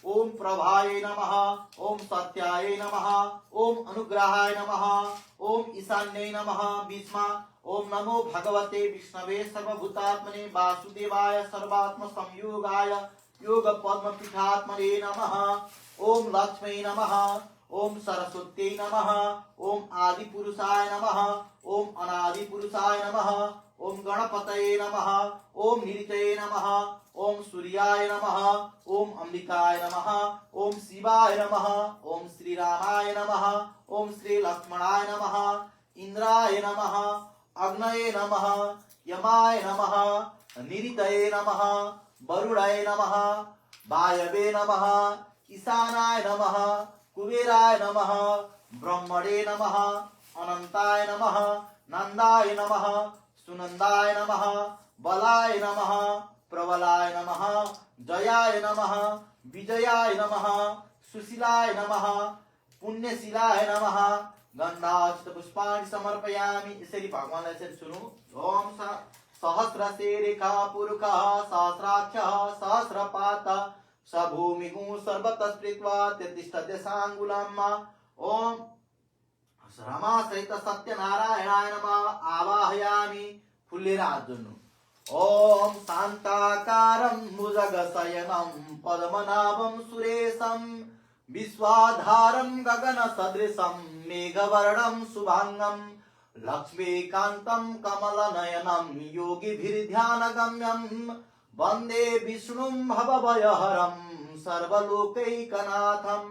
ओम प्रभाय नमः। ओम सत्याय नमः। ओम अनुग्रहाय नमः। ओम ईशान्यै नमः। बीचमा ओम नमो भगवते विष्णवे सर्वभूतात्मने वासुदेवाय सर्वात्म संयोगाय योग पद्मपीठात्मने नमः। ओम लक्ष्मी नमः। ओम सरस्वत्यै नमः। ओम आदिपुरुषाय नमः। ओम अनादिपुरुषाय नमः। ओम गणपतये नमः। ओम निरितये नमः। ओम सूर्याय नमः। ओम अंबिकाय नमः। ओम शिवाय नमः। ओम श्रीरामाय नमः। ओम श्री लक्ष्मणाय नमः। इंद्राय नमः। अग्नये नमः। यमाय नमः। निरितये नमः। वरुणाय नमः। वायवे नमः। ईशानाय नमः। कुबेराय नमः। ब्रह्मणे नमः। अनंताय नमः। नंदाय नमः। सुनंदाय नमः। बलाय नमः। प्रबलाय नमः। जयाय नमः। विजयाय नमः। सुशीलाय नमः। पुण्यशीलाय नमः। गन्धाक्षित पुष्पाणि समर्पयामि। यसरी भगवानलाई यसरी सुनु। ओम सहस्रशिरेखा पुरुषः सहस्राक्षः सहस्रपातः स भूमिगुं सर्वतः स्पृत्वा तिष्ठत्यसाङ्गुलम्। ओम रमा सहित सत्यनारायणाय नमः आवाहयामि। फुल्लेर हात जोड्नु। ओम शान्ताकारं भुजगशयनं पद्मनाभं सुरेशं विश्वाधारं गगनसदृशं मेघवर्णं शुभांगं लक्ष्मीकान्तं कमलनयनं योगिभिर्ध्यानगम्यं वन्दे विष्णुं भवभयहरं सर्वलोकैकनाथम्।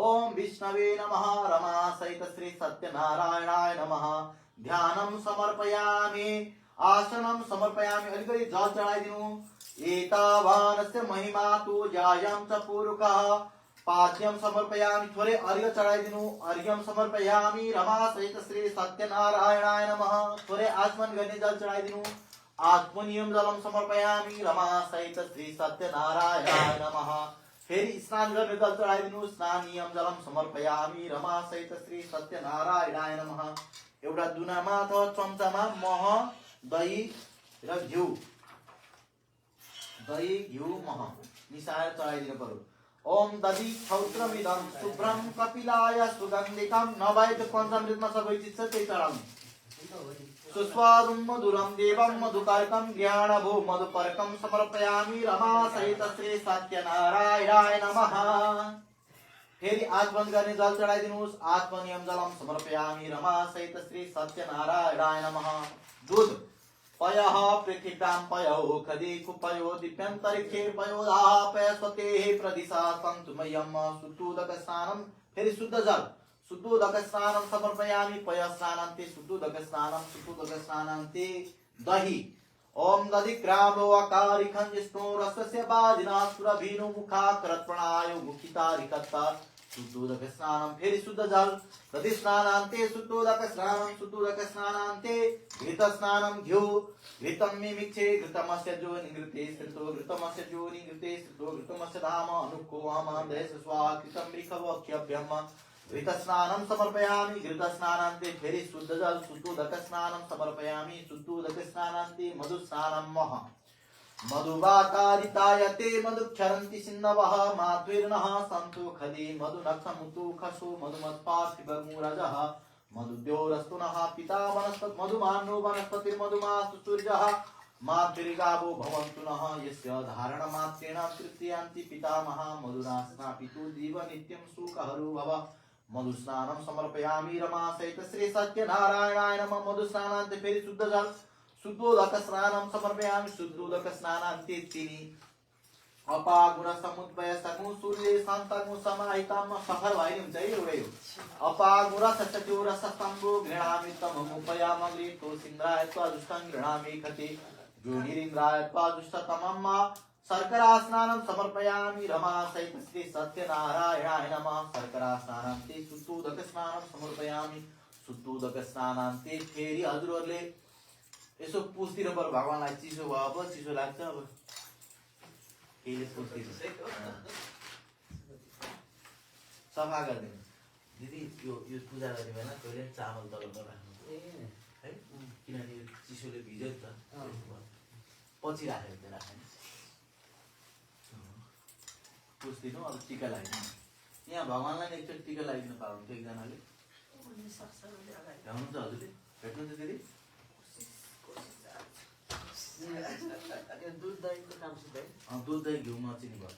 ओम विष्णवे नमः। रमा सहित श्री सत्यनारायणाय नमः। ध्यानं समर्पयामि। आसनं समर्पयामि। अलिकति जल चढाइदिनु। एतावानस्य महिमा तु जायं च पुरुषः। पाद्यं समर्पयामि। थोरै अर्घ्य चढाइदिनु। अर्घ्यं समर्पयामि। रमा सहित श्री सत्यनारायणाय नमः। थोरै आचमन गर्ने जल चढाइदिनु। आत्मनियम जलम समर्पयामि। रमा सहित श्री सत्यनारायणाय नमः। फेरि स्नान गर्ने जल चढाइदिनु। स्नानियम जलम समर्पयामि। रमा सहित श्री सत्यनारायणाय नमः। एउटा दुनामा अथवा चम्चामा मह, दही र घिउ, मह मिसाएर चढाइदिनु पर्यो। ओम दधि क्षौत्रमिदं शुभ्रं कपिलाय सुगन्धिकं। नभए त्यो पञ्चामृतमा सबै चिज छ, त्यही चढाउनु। सुस्वादुं मधुरं देवं मधुकर्कं ज्ञानभो मधुपर्कं समर्पयामि रमा सहित श्री सत्यनारायणाय नमः। फेरि आँख बन्द गर्ने जल चढाइदिनुहोस्। आत्मनियम जलम समर्पयामि रमा सहित श्री सत्यनारायणाय नमः। दूध पयः पृथिव्यां पयो खदे कुपयो दिव्यन्तरिक्षे पयोदाः पयस्वतेः प्रदिशा सन्तु मह्यं शुद्धोदक स्नानं। फेरि शुद्ध जल शुद्धोदक स्नानं समर्पयामि पय स्नानान्ते शुद्धोदक स्नानान्ते दही ओम दधिग्रामो अकारिखं जिष्णु रसस्य बाधिना सुरभीनु मुखाकरत्प्रणायो मुखितारिकत्ता शुद्धोदक स्नानं। फेरि शुद्ध जल दधि स्नानान्ते शुद्धोदक स्नानान्ते घृत स्नानं घ्यू घृतं मिमिक्षे घृतमस्य जोनि घृते स्थितो घृतमस्य जोनि घृते स्थितो घृतमस्य धाम अनुको अमदेश स्वाहा कृतं मृखवक्ष्यभ्यम घृत स्नानं समर्पयामि घृत स्नानान्ते। फेरि शुद्ध जल शुद्धोदक स्नानं समर्पयामि शुद्धोदक स्नानान्ते मधु स्नानं मह मधुवातारितायते मधुक्षरन्ति सिन्धवः माध्वीर्नः सन्तु खदे मधुनक्षमुतु खसो मधुमत्पार्थिवमूरजः मधुद्योरस्तु नः पिता वनस्पत मधुमानो वनस्पतिर्मधुमास्तु सूर्यः माध्वीर्गावो भवन्तु नः यस्य धारणमात्रेण तृतीयान्ति पितामहः मधुना स्नापितो जीव नित्यं सुखहरो भव। मधुस्नानं समर्पयामि रमा सहित श्री सत्यनारायणाय नमः। मधुस्नानान्ते फेरि शुद्ध जल शुद्धोदक स्नानं समर्पयामि शुद्धोदक स्नानान्ते तिनि अपागुण समुद्भय सगुण सूर्य शान्तगुण समाहितं सफल भइनु हुन्छ है एउटै हो। अपागुण सचो रसस्तम्भो घृणामि तममुपयामग्रे तो सिन्द्राय त्वाजुष्टं घृणामि खते ज्योनिरिन्द्राय त्वाजुष्टतमम् शर्करा स्नानं समर्पयामि रमा सहित श्री सत्यनारायणाय नमः। शर्करा स्नानान्ते शुद्धोदक स्नानं समर्पयामि शुद्धोदक स्नानान्ते। फेरि हजुरहरूले यसो पुस्दिनु पर्यो भगवानलाई। चिसो भयो अब चिसो लाग्छ अब केहीले पुस्दिनु सफा गरिदिनु। दिदी यो पूजा गर्ने बेला कहिले चामल तल राख्नु है किनभने यो चिसोले भिज्यो नि त पछि राखेर चाहिँ राख्ने पुस्दिनु। अब टिका लगाइदिनु यहाँ भगवानलाई एकचोटि टिका लगाइदिनु पाउनुहुन्छ एकजनाले भ्याउनुहुन्छ हजुरले भेट्नुहुन्छ दिदी। दूध दहीको काम छ दूध दही घिउ नचिनी भयो।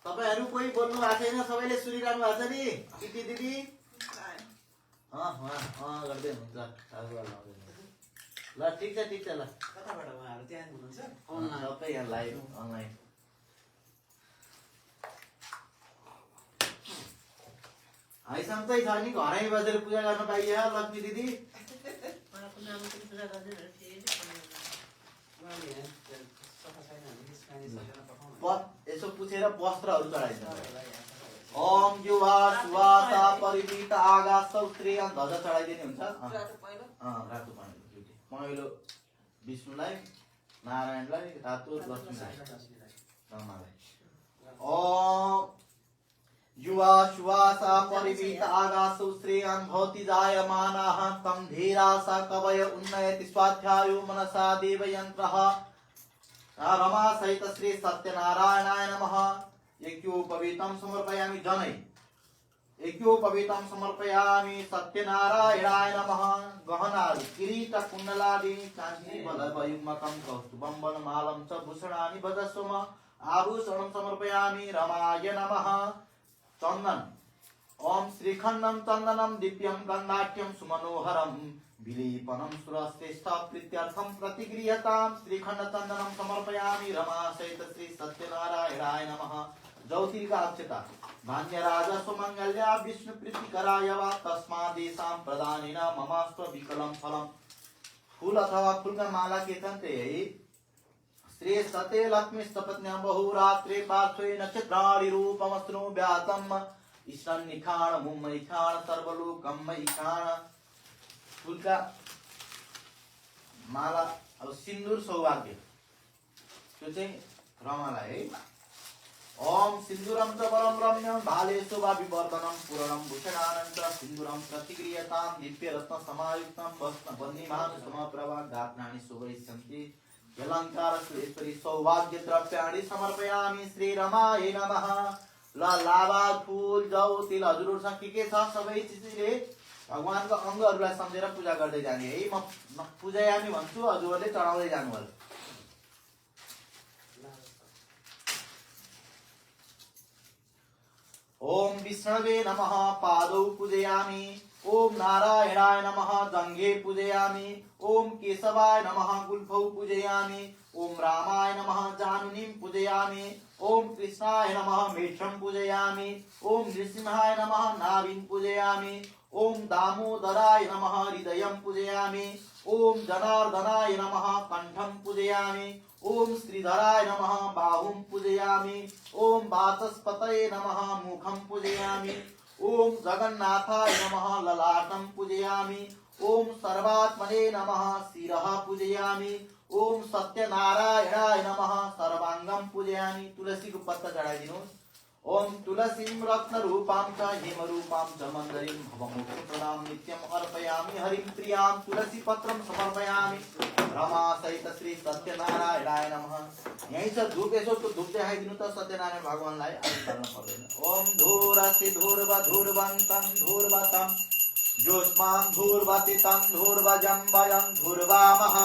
तपाईहरु कोही बोल्नु भएको छैन सबैले सुनिरहनु भएको छ नि दिदी दिदी गर्दै हुनुहुन्छ ल ठिक छ ल। कताबाट उहाँहरु त्यहाँ हुनुहुन्छ अनलाइन सबै यहाँ लाइभ अनलाइन आइसम चाहिँ छ नि घरै बसेर पूजा गर्न पाइयो लक्ष्मी दिदी। यसो पुछेर वस्त्रहरू चढाइदिन्छ। ओम युवा सुवासा परिमित आकाश सौत्रे ध्वजा चढाइदिने हुन्छ। रातो पहेँलो विष्णुलाई नारायणलाई रातो लक्ष्मीलाई ब्रह्मालाई। ओम युवा सुवासा परिमित आकाश श्रेयान् भवति जायमानाः तं धीरासा कवय उन्नयति स्वाध्यायो मनसा देवयन्त्रः रमा सहित श्री सत्यनारायणाय नमः। यज्ञोपवीतं समर्पयामि जनै यज्ञोपवीतं समर्पयामि सत्यनारायणाय नमः। गहनादि किरीट कुण्डलादि काञ्ची बलयुग्मकं कौस्तुभं वनमालं च भूषणानि भजस्वम आभूषणं समर्पयामि रमाय नमः। चन्दन ओम श्रीखण्डं चन्दनं दिव्यं गन्धाढ्यं सुमनोहरं विलेपनं सुरश्रेष्ठ प्रीत्यर्थं प्रतिगृह्यतां श्रीखण्ड चन्दनं समर्पयामि रमा सहित श्री सत्यनारायणाय नमः। ज्योतिर्गा अक्षता भान्यराज सुमंगल्या विष्णु प्रीतिकराय वा तस्मादेशां प्रदानेन ममास्त्व विकलं फलम्। फूल अथवा फूलका माला के तन्ते श्री सते लक्ष्मी सपत्न्यां बहुरात्रे पार्श्वे नक्षत्राणि रूपमस्नु व्यातम् ईशान निखाण मुम्मई खाण सर्वलोकम मई खाण। फूलका माला अब सिन्दूर सौभाग्य त्यो चाहिँ रमालाई है। ओम सिन्दूरं च परम रम्यं भाले शोभा विवर्धनं पूर्णं भूषणानंतर सिन्दूरं प्रतिगृह्यतां दिव्य रत्न समायुक्तं वस्त्र वह्निमान समप्रभा गात्राणि शोभयिष्यन्ति अलङ्कार सुरेश्वरी सौभाग्य द्रव्याणि समर्पयामि श्री रमाय नमः। ल लाभा फुल जौ तिल हजुरहरूसँग के छ सबै चिजले भगवानको अङ्गहरूलाई सम्झेर पूजा गर्दै जाने है। म पूजायामी भन्छु, हजुरहरूले चढाउँदै जानु होला। ओम विष्णवे नमः पादौ पूजयामि। ओम नारायणाय नमः जङ्घे पूजयामि। ओम केशवाय नमः गुल्फौ पूजयामि। ओम रामाय नमः जानुनीं पूजयामि। ओम कृष्णाय नमः मेढ्रं पूजयामि। ओम नृसिंहाय नमः नाभिं पूजयामि। ओम दामोदराय नमः हृदयं पूजयामि। ओम जनार्दनाय नमः कण्ठं पूजयामि। ओम श्रीधराय नमः बाहुं पूजयामि। ओम वाचस्पतये नमः मुखं पूजयामि। ओम जगन्नाथाय नमः ललाटं पूजयामि। ओम सर्वात्मने नमः शिरः पूजयामि। ओम सत्यनारायणाय नमः सर्वाङ्गं पूजयामि। तुलसीको पत्ता चढाइदिनुहोस्। ओम तुलसीं रत्नरूपां च हेमरूपां च मन्दरीं भवमोक्षप्रदां नित्यम् अर्पयामि। हरिं प्रियां तुलसीपत्रं समर्पयामि। रमा सहित श्री सत्यनारायणाय नमः। यही छ धूप, यसो धूप देखाइदिनु त सत्यनारायण भगवानलाई। अलिक गर्न पर्दैन। ओम धूरसि धूर्व धूर्वन्तं धूर्वतं ज्योत्स्नां धूर्वतितं धूर्वजं वयं धूर्वामः।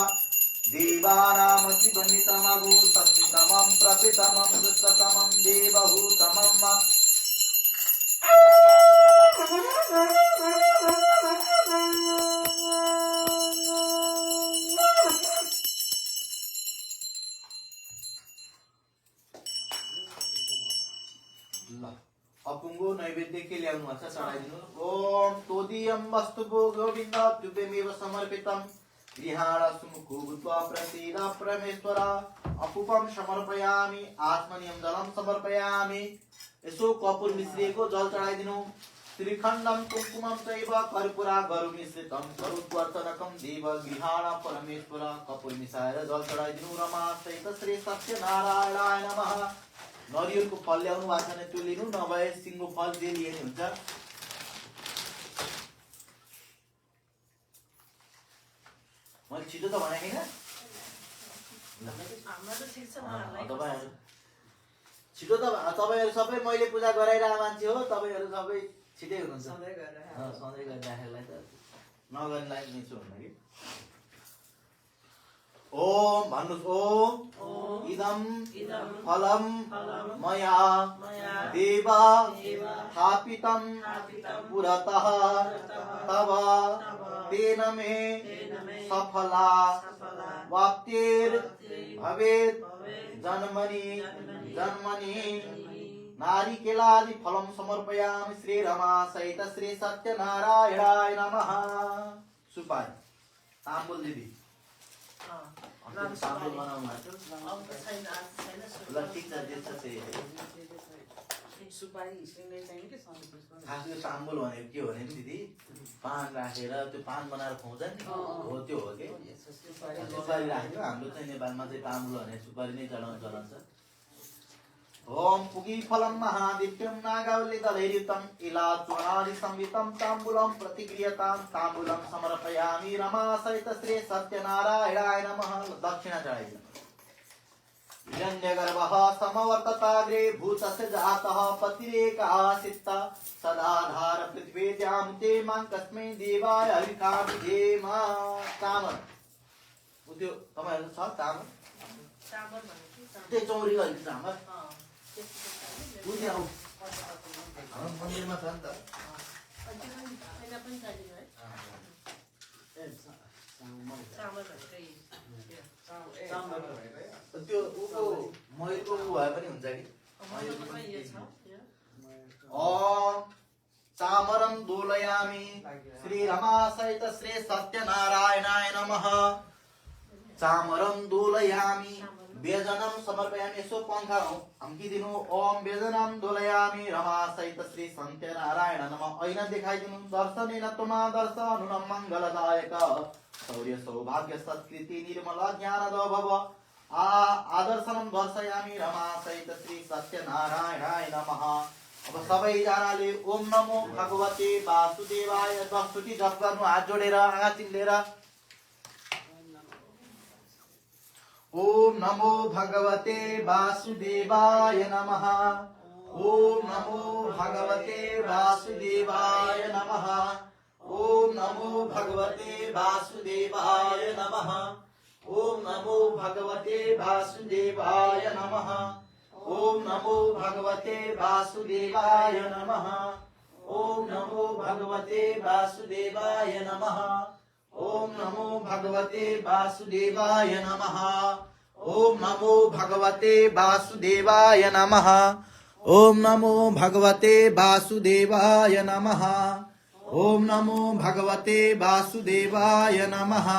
देवानामसि वह्नितमगु सत्तमं प्रपितमं दुष्टतमं देवहूतमं। अपुङ्गो नैवेद्य के ल्याउनु भएको छ चढाइदिनु। ओम तोदीयं वस्तु गोविन्द तुभ्यमेव समर्पितम् गृहाण सुमुखो भूत्वा प्रसीद परमेश्वर। अपूपम समर्पयामि आत्मनियम जलम समर्पयामि। यसो कपूर मिश्रिएको जल चढाइदिनु। श्रीखण्डम कुङ्कुमं चैव कर्पूरा गरु मिश्रितं करुत्वर्तनकं देव गृहाण परमेश्वर। कपूर मिसाएर जल चढाइदिनु। रमा सहित श्री सत्यनारायणाय नमः। नरियलको फल ल्याउनु भएको छ भने त्यो लिनु, नभए सिङ्गो फल जे लिए नि हुन्छ। मैले छिटो त भने होइन, तपाईँहरू छिटो त तपाईँहरू सबै मैले पूजा गराइरहेको मान्छे हो। तपाईँहरू सबै छिटै हुनुहुन्छ। सधैँ गरिराखेलाई त नगर्नेलाई नै छु भन्दा कि। ओम भन्नुहोस्। ओम इदं फलं मया देव स्थापितं पुरतः तव तेन मे सफला वाप्तिर् भवेत् जन्मनि जन्मनि। नारिकेलादि फलं समर्पयामि श्री रमा सहित श्री सत्यनारायणाय नमः। सुपारी ताम्बुल दिदी ताम्बुल बनाउनु भएको ल ठिक छ, जे छ त्यही खास यो ताम्बुल भनेको के हो भने दिदी, पान राखेर त्यो पान बनाएर खुवाउँछ नि, हो त्यो हो कि सुपारी राख्यो। हाम्रो चाहिँ नेपालमा चाहिँ ताम्बुल भने सुपारी नै चढाउनु चलन छ। ओम पुगी फलं महादित्यं नागावल्लितलैर्युतं इला चूर्णादि संवितं ताम्बूलं प्रतिगृह्यतां ताम्बूलं समर्पयामि। रमा सहित श्री सत्यनारायणाय नमः। दक्षिणा चढाइदिनु। हिरण्यगर्भः समवर्तताग्रे भूतस्य जातः पतिरेकासित सदाधार पृथ्वीद्यां ते मां कस्मै देवाय हविषा विधेम। चामल त्यो तपाईहरु छ चामल? चामल भनेको त्यही चौरी गरेको चामल। बुझ्नु आउ हाम्रो मन्दिरमा छ नि त। त्यो उको मयुरको भए पनि हुन्छ कि चामरं दोलयामि श्री रमा सहित श्री सत्यनारायणाय नमः। चामरं दोलयामि व्यजनं समर्पयामि। यसो पंखा हम्किदिनु। ओम व्यजनं दोलयामि रमा सहित श्री सत्यनारायण नमः। ऐना देखाइदिनु। दर्शनेन त्वमा दर्शनुनं मङ्गलदायक शौर्य सौभाग्य सत्कृति निर्मल ज्ञानद भव। आदर्शनं दर्शयामि रमा सहित श्री सत्यनारायणाय नमः। अब सबैजनाले ओम नमो भगवते वासुदेवाय 10 चोटि जप गर्नु, हात जोडेर आँखा चिम्लेर। ओम नमो भगवते वासुदेवाय नमः। ओम नमो भगवते वासुदेवाय नमः। ओम नमो भगवते वासुदेवाय नमः। ओम नमो भगवते वासुदेवाय नमः। ओम नमो भगवते वासुदेवाय नमः। ओम नमो भगवते वासुदेवाय नमः। ओम नमो भगवते वासुदेवाय नमः। ओम नमो भगवते वासुदेवाय नमः। ओम नमो भगवते वासुदेवाय नमः। ओम नमो भगवते वासुदेवाय नमः।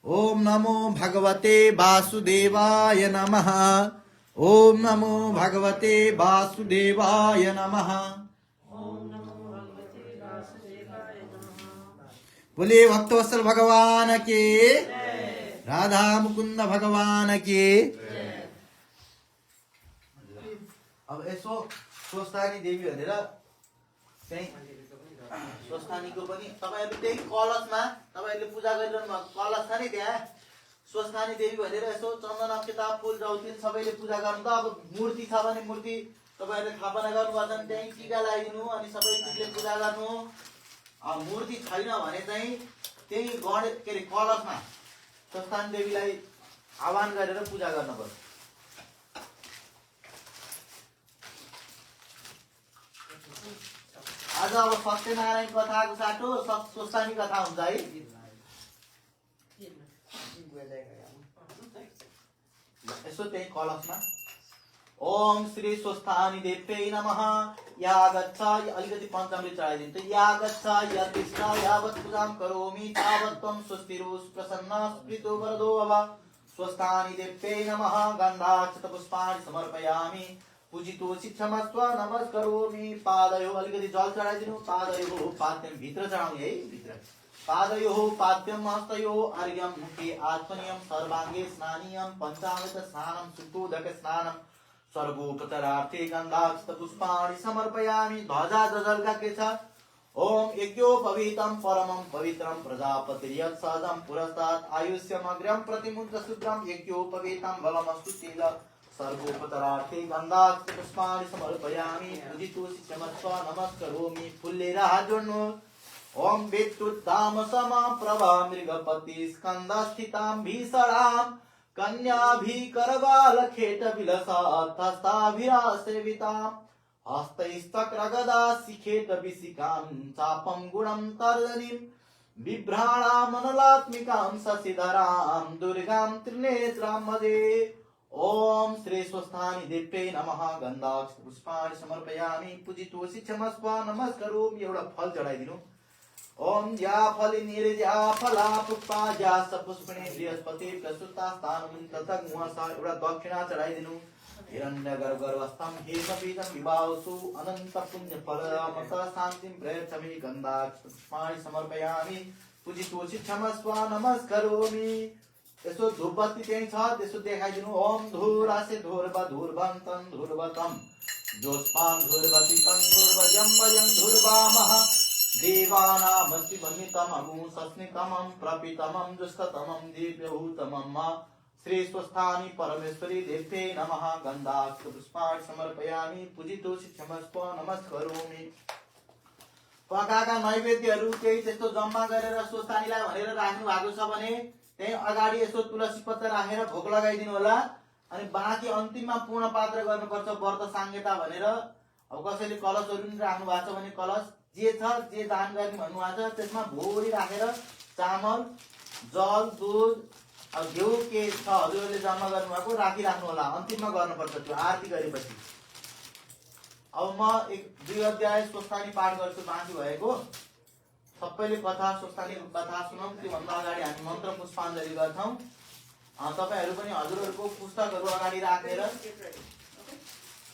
ओम नमो भगवते वासुदेवाय नमः। ओम नमो भगवते वासुदेवाय नमः। बोले भक्तवत्सल भगवान के, राधा मुकुंद भगवान के। अब यसो स्वस्थानी देवी भनेर चाहिँ स्वस्थानीको पनि तपाईहरु त्यही कलशमा तपाईहरुले पूजा गरिरहनु भएको कलश छ नि त्यहाँ स्वस्थानी देवी भनेर यसो चन्दन किताब फूल जौतिन सबैले पूजा गर्नु त। अब मूर्ति छ भने मूर्ति तपाईहरुले स्थापना गर्नुपर्छ, त्यही टीका लगाइदिनु अनि सबै चिजले पूजा गर्नु। मूर्ति छैन भने चाहिँ त्यही गणेश के अरे कलशमा स्वस्थानी देवीलाई आह्वान गरेर पूजा गर्नुपर्छ। आज अब सत्यनारायण कथाको साटो स्वस्थानी कथा हुन्छ है। यसो त्यही कलशमा ओम श्री स्वस्थानी देव्यै नमः। या गच्छ अलिकति पञ्चामृत चढाइदिन्छ। या गच्छ या तिष्ठ यावत् पूजां करोमि तावत् त्वं स्वस्तिरो प्रसन्न स्मृतो वरदो भव। स्वस्थानी देव्यै नमः। गन्धाक्षत पुष्पाणि समर्पयामि पूजितोषि क्षमस्व नमस्करोमि। पादयो अलिकति जल चढाइदिनु। पादयो पाद्यम भित्र चढाउने है, भित्र पादयो पाद्यम हस्तयो अर्घ्यम मुखे आत्मनियम सर्वाङ्गे स्नानीयम पञ्चामृत स्नानं शुद्धोदक स्नानं सर्वोपचारार्थे गन्धाक्षत पुष्पाणि समर्पयामि। ध्वजा जलका के छ ओम यज्ञोपवीतं परमं पवित्रं प्रजापतिर्यत् सहजं पुरस्तात् आयुष्यमग्र्यं प्रतिमुद्र शुद्रं यज्ञोपवीतं बलमस्तु तेल सर्वोपचारार्थे गन्धाक्षत पुष्पाणि समर्पयामि पूजितोषि क्षमस्व नमस्करोमि। फुल्लेर हात जोड्नु। ओम विद्युत्ताम समा प्रभा मृगपति स्कन्धस्थितां भीषणां कन्याभिकरवाल खेट विलसत्हस्ताभिरासेवितां हस्तैस्तक्रगदा शिखेट विशिखां चापं गुणं तर्जनीं बिभ्राणामनलात्मिकां शशिधरां दुर्गां त्रिनेत्रां भजे। ओम श्री स्वस्थानी देव्यै नमः। गन्धाक्षत पुष्पाणि समर्पयामि पूजितोषि क्षमस्व नमस्करोमि। एउटा फल चढाइदिनु। ओम या फली निरजा फला पुष्पा या सपुष्पिणी बृहस्पति प्रसुता स्थानं ततः मुहसा। एउटा दक्षिणा चढाइदिनु। हिरण्यगर्भस्थं हेमपीतं विभावसु अनन्त पुण्य फलमत शान्तिं प्रयच्छमि। गन्धाक्षत पुष्पाणि समर्पयामि पूजितोषि क्षमस्व नमस्करोमि। यसो धूपबत्ती त्यही छ त्यसो देखाइदिनु। ओम धूरासे धूर्व धूर्वन्तं धूर्वतं जोस्पां धूर्वतितं धूर्वजं वयं धूर्वामः देवानामस्तिवन्नितं अगुंसस्नितमं प्रपितमं दुष्टतमं दिव्यभूतमं श्री स्वस्थानी परमेश्वरी देव्यै नमः। गन्धाक्षत पुष्पाणि समर्पयामि पूजितोषि क्षमस्व नमस्करोमि। पकाका नैवेद्यहरू केही त्यस्तो जम्मा गरेर स्वस्थानीलाई भनेर राख्नु भएको छ भने त्यही अगाडि यसो तुलसी पत्ता राखेर भोग लगाइदिनु होला। अनि बाँकी अन्तिममा पूर्ण पात्र गर्नुपर्छ व्रत सांगेता भनेर। अब कसैले कलशहरू पनि राख्नु भएको छ भने कलश जे छ जे दान गर्ने भन्नुभएको छ त्यसमा भोरी राखेर चामल जल दूध अब घिउ के छ हजुरहरूले जम्मा गर्नुभएको राखिराख्नु होला। अन्तिममा गर्नुपर्छ त्यो आरती गरेपछि। अब म 1-2 अध्याय स्वस्थानी पाठ गर्छु बाँकी भएको। सबैले कथा स्वस्थानीको कथा सुनौँ। त्योभन्दा अगाडि हामी मन्त्र पुष्पाञ्जली गर्छौँ। तपाईहरु पनि हजुरहरूको पुस्तकहरू अगाडि राखेर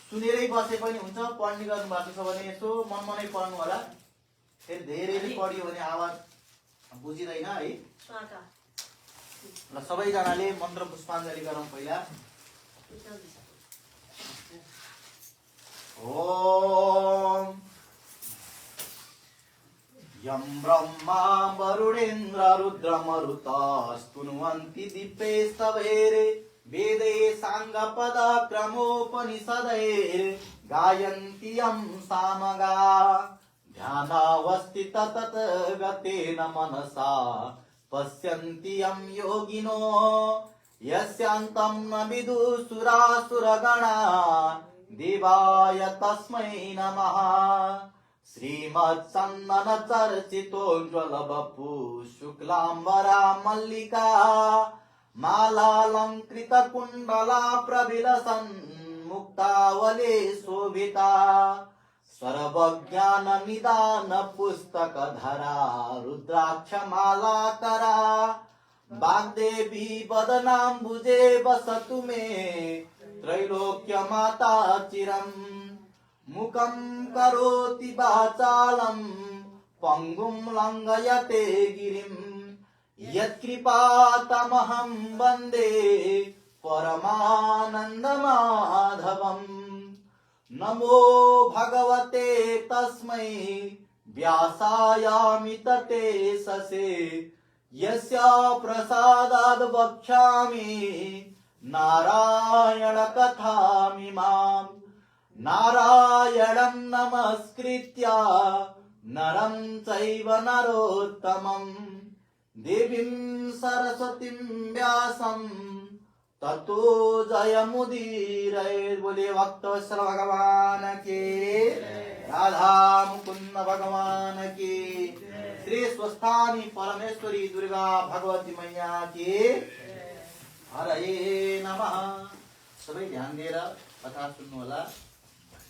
सुनेरै बसे पनि हुन्छ। पढ्ने गर्नु भएको छ भने यसो मनमनै पढ्नु होला। फेरि धेरैले पढ्यो भने आवाज बुझिदैन है। ल सबैजनाले मन्त्र पुष्पाञ्जली गरौँ पहिला। ओम यं ब्रह्मा वरुणेन्द्र रुद्रमरुतस्तुन्वन्ति दिव्यैस्तवैरे वेदे साङ्गपद क्रमोपनिषदैर् गायन्ति यं सामगा ध्यानावस्थित तत् गतेन मनसा पश्यन्ति यं योगिनो यस्यान्तं न विदुसुरासुरगणा देवाय तस्मै नमः श्रीमत्सन्नन चर्चितोज्ज्वलवपु शुक्लाम्बरा मल्लिका मालालङ्कृत कुण्डला प्रविलसन् मुक्तावले शोभिता सर्वज्ञान निदान पुस्तकधरा रुद्राक्षमालाकरा वाग्देवी वदनाम्बुजे वसतु मे त्रैलोक्यमाता चिरम् मुखं करोति वाचालं पङ्गुं लङ्घयते गिरिं यत्कृपातमहं वन्दे परमानन्दमाधवम् नमो भगवते तस्मै व्यासायामित तेजसे यस्य प्रसादाद् वक्ष्यामि नारायण कथामिमाम् नारायणं नमस्कृत्य नरं चैव नरोत्तमं देवीं सरस्वतीं व्यासं ततो जयमुदीरये। बोले भक्तवत्सल भगवान के, राधा मुकुंद भगवान के, श्री स्वस्थानी परमेश्वरी दुर्गा भगवती मैया के हरे नमः। सबै ध्यान दिएर कथा सुन्नु होला।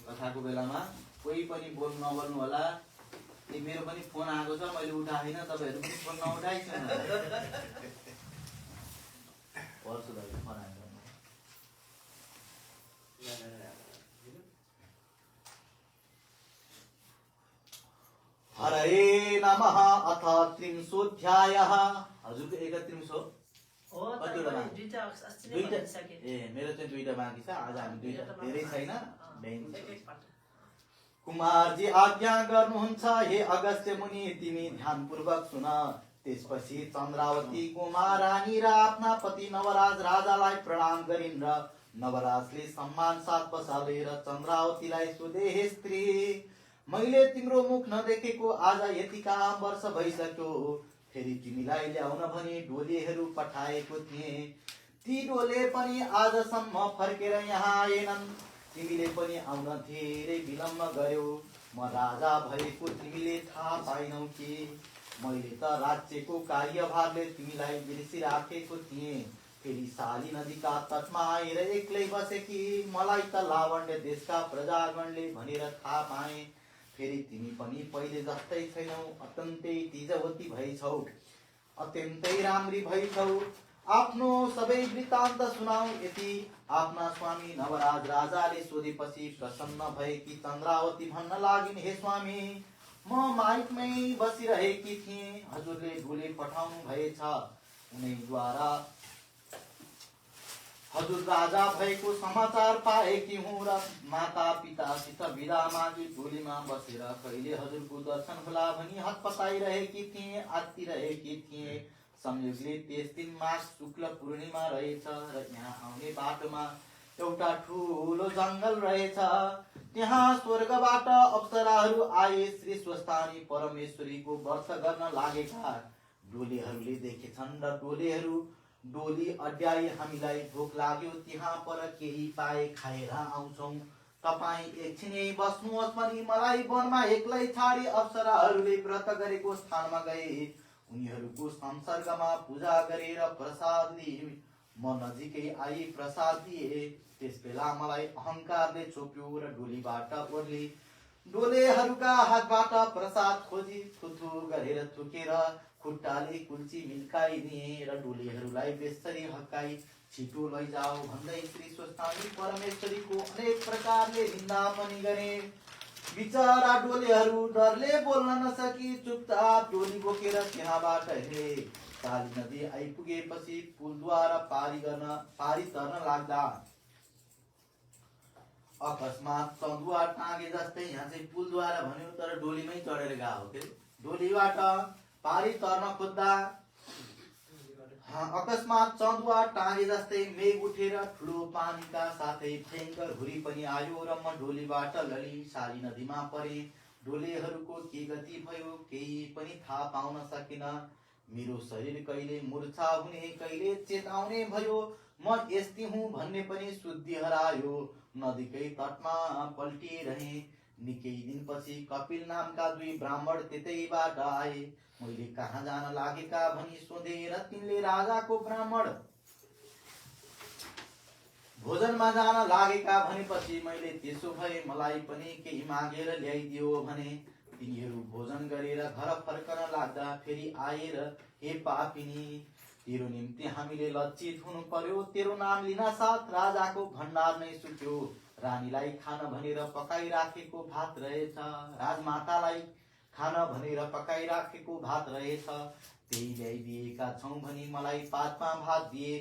कथाको बेलामा कोही पनि बोल्नु नबोल्नु होला। मेरो पनि फोन आएको छ, मैले उठाएन, तपाईहरु पनि फोन नउठाइछन्। पर्छ दाइ फोन आएको। हरे नमः। अथ त्रिंशोऽध्यायः। हजुरको 31 हो। मेरो चाहिँ दुईटा बाँकी छ। आज हामी दुईटा, धेरै छैन। कुमारजी आज्ञा गर्नुहुन्छ, हे अगस्त्य मुनि तिमी ध्यानपूर्वक सुन। त्यसपछि चन्द्रावती कुमारानी र आफ्ना पति नवराज राजालाई प्रणाम गरिन् र नवराजले सम्मान साथ पसालेर चन्द्रावतीलाई सोधे, हे स्त्री, मैले तिम्रो मुख नदेखेको आज यतिका वर्ष भइसक्यो। फेरि तिमीलाई ल्याउन भनी डोलीहरू पठाएको थिएँ, ती डोले पनि आजसम्म फर्केर यहाँ आएनन्। तिमीले पनि आउन धेरै विलम्ब गर्यौ। म राजा भएको तिमीले थाहा पाइनौ कि? मैले त राज्यको कार्यभारले तिमीलाई बिर्सिराखेको थिएँ। फेरि साली नदीका तटमा आएर एक्लै बसेकी मलाई त लावण्य देशका प्रजागणले भनेर थाहा पाए। फेरि तिमी पनि पहिले जस्तै छैनौ, अत्यन्तै तेजवती भइछौ, अत्यन्तै राम्री भइछौ। आफ्नो सबै वृत्तान्त सुनाऊ। यति आफ्ना स्वामी नवराज राजाले सोधेपछि प्रसन्न भएकी चन्द्रावती भन्न लागिन्, हे स्वामी, म माइकमै बसिरहेकी थिएँ। हजुरले डोले पठाउनु भएछ, उनैद्वारा हजुर राजा भएको समाचार पाएकी हुँ र माता पितासित बिदा मागी डोलीमा बसेर कहिले हजुरको दर्शन होला भनी हतपताइरहेकी थिएँ, आत्तिरहेकी थिएँ। संयोगले त्यस दिन माघ शुक्ल पूर्णिमा रहेछ र यहाँ आउने बाटोमा एउटा ठुलो जङ्गल रहेछ। त्यहाँ स्वर्गबाट अप्सराहरू आए श्री स्वस्थानी परमेश्वरीको व्रत गर्न लागेका डोलीहरूले देखेछन् र डोली अड्याई हामीलाई भोक लाग्यो, त्यहाँ पर केही पाए खाएर आउँछौँ। तपाईँ एकछिनै बस्नुहोस् भनी मलाई वनमा एक्लै छाडी अप्सराहरूले व्रत गरेको स्थानमा गए। उनीहरूको संसर्गमा पूजा गरेर प्रसाद लिए। म नजिकै आई प्रसाद दिए। त्यस बेला मलाई अहंकारले छोप्यो र डोलीबाट ओर्ले। डोलेहरूका हातबाट प्रसाद खोजी थुथु गरेर थुकेर खुट्टाले कुल्ची मिल्काइदिए र डोलीहरूलाई बेसरी हक्काई छिटो लैजाऊ भन्दै श्री स्वस्थानी परमेश्वरीको अनेक प्रकारले निन्दा पनि गरे। बिचरा डोलेहरू डरले बोल्न नसकी चुपचाप डोली बोकेर त्यहाँबाट हिँडे। काली नदी आइपुगेपछि पुलद्वारा पारी तर्न लाग्दा अकस्मात चन्दुवा टाँगे जस्तै, यहाँ चाहिँ पुलद्वारा भन्यो तर डोलीमै चढेर गएको के। डोलीबाट पारी तर्न खोज्दा अकस्मात चन्दुवा टाँगे जस्तै मेघ उठेर ठुलो पानीका साथै भयङ्कर हुरी पनि आयो र म डोलीबाट लडी साली नदीमा परे। डोलेहरूको के गति भयो केही पनि थाहा पाउन सकिन। मेरो शरीर कहिले मूर्छा हुने कहिले चेताउने भयो। म यस्ती हुँ भन्ने पनि शुद्धि हरायो। नदीकै तटमा पल्टिरहे। निकै दिनपछि कपिल नामका 2 ब्राह्मण त्यतैबाट आए। मैले कहाँ जान लागेका भनी सोधे र तिनले राजाको ब्राह्मण भोजनमा जान लागेका भनेपछि मैले त्यसो भए मलाई पनि केही मागेर ल्याइदियो भने। तिनीहरू भोजन गरेर घर फर्कन लाग्दा फेरि आएर हे पापिनी, तेरो निम्ति हामीले लज्जित हुनु पर्यो। तेरो नाम लिन साथ राजाको भण्डार नै सुक्यो। रानीलाई खान भनेर पकाइराखेको भात रहेछ। राजमातालाई खान भनेर पकाइराखेको भात रहेछ। त्यही ल्याइदिएका छौँ भनी मलाई पातमा भात दिए।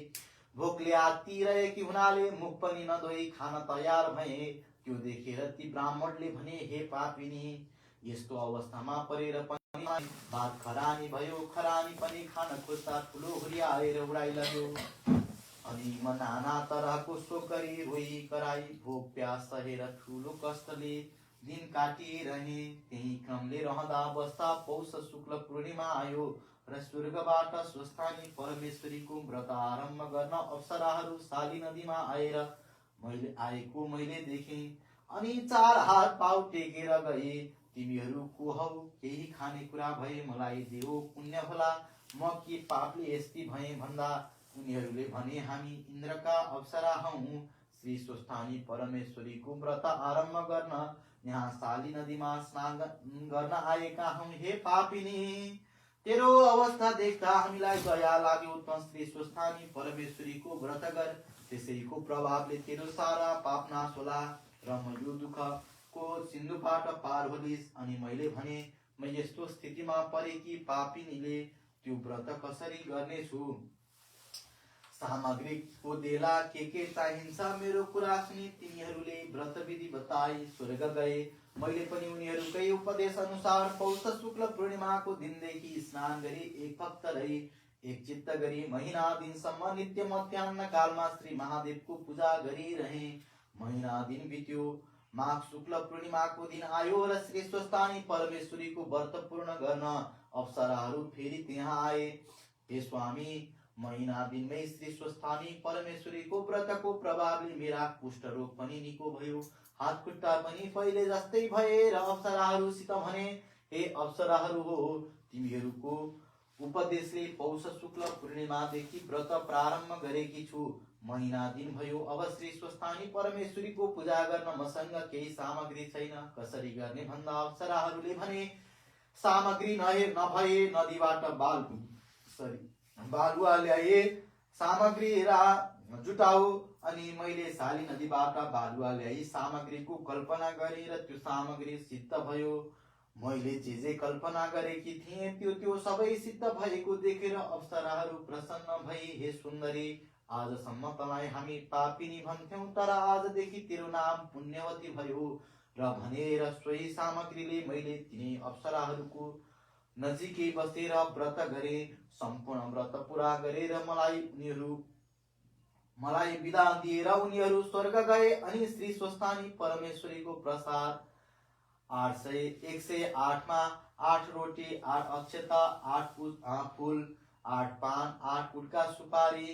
भोकले आत्तिरहेकी हुनाले मुख पनि नधोई खान तयार भए। त्यो देखेर ती ब्राह्मणले भने हे पापिनी, यस्तो अवस्थामा परेर पनि भात खरानी भयो। खरानी पनि खान खोज्दा ठुलो हुरी आएर उडाइलग्यो। अनि म नाना तरहको शोक गरी रोई कराई भोक प्यास सहेर ठुलो कष्टले दिन काटिरहे। त्यही क्रमले रहँदा बस्दा पौष शुक्ल पूर्णिमा आयो र स्वर्गबाट स्वस्थानी परमेश्वरीको व्रत आरम्भ गर्न अप्सराहरू साली नदीमा आएर मैले देखेँ। अनि 4 हात पाउ टेकेर गए। तिमीहरू को हौ? केही खाने कुरा भए मलाई देऊ, पुण्य होला। म के पापले यस्ती भएँ भन्दा उनीहरूले भने हामी इन्द्रका अप्सरा हौँ। श्री स्वस्थानी परमेश्वरीको व्रत आरम्भ गर्न यहाँ साली नदीमा स्नान गर्न आएका हौँ। हे पापिनी, तेरो अवस्था देख्दा हामीलाई दया लाग्यो। त श्री स्वस्थानी परमेश्वरीको व्रत गर। त्यसैको प्रभावले तेरो सारा पाप नाश होला र म यो दुःखको सिन्धुबाट पार होलिस्। अनि मैले भने म यस्तो स्थितिमा परेकी पापिनीले त्यो व्रत कसरी गर्नेछु? सामग्रीको देला के चाहिन्छ? मेरो कुरा सुनि तिनीहरूले व्रत विधि बताई स्वर्ग गए। मैले पनि उनीहरूकै उपदेश अनुसार पौष शुक्ल पूर्णिमाको दिनदेखि स्नान गरी एक भक्त रही एक चित्त गरी महिना दिनसम्म नित्य मध्याह्न कालमा श्री महादेवको पूजा गरिरहे। महिना दिन बित्यो। माघ शुक्ल पूर्णिमाको दिन आयो र श्री स्वस्थानी परमेश्वरीको व्रत पूर्ण गर्न अप्सराहरू फेरि त्यहाँ आए। हे स्वामी, महिना दिनमै श्री स्वस्थानी परमेश्वरीको व्रतको प्रभावले मेरा कुष्ठ रोग पनि निको भयो। हात खुट्टा पनि पहिले जस्तै भए र अप्सराहरूसित भने हे अप्सराहरू हो, तिमीहरूको उपदेशले पौष शुक्ल पूर्णिमादेखि व्रत प्रारम्भ गरेकी छु। महिना दिन भयो। अब श्री स्वस्थानी परमेश्वरीको पूजा गर्न मसँग केही सामग्री छैन। कसरी गर्ने भन्दा अप्सराहरूले भने सामग्री नभए नदीबाट बालुवा ल्याए सामग्री जुटाऊ। अनि मैले साली नदीबाट बालुवा ल्याई सामग्रीको कल्पना गरेँ र त्यो सामग्री सिद्ध भयो। मैले जे कल्पना गरेकी थिएँ त्यो सबै सिद्ध भएको देखेर अप्सराहरू प्रसन्न भई हे सुन्दरी, आजसम्म तँलाई हामी पापिनी भन्थ्यौं, तर आजदेखि तेरो नाम पुण्यवती भयो र भनेर सोही सामग्रीले मैले तिनै अप्सराहरूको नजिकै बसेर व्रत गरे। सम्पूर्ण व्रत पूरा गरेर मलाई विदा दिएर उनीहरू स्वर्ग गए। अनि श्री स्वस्थानी परमेश्वरीको प्रसाद 108 मा 8 रोटी 8 अक्षता 8 फूल 8 पान 8 गुटका सुपारी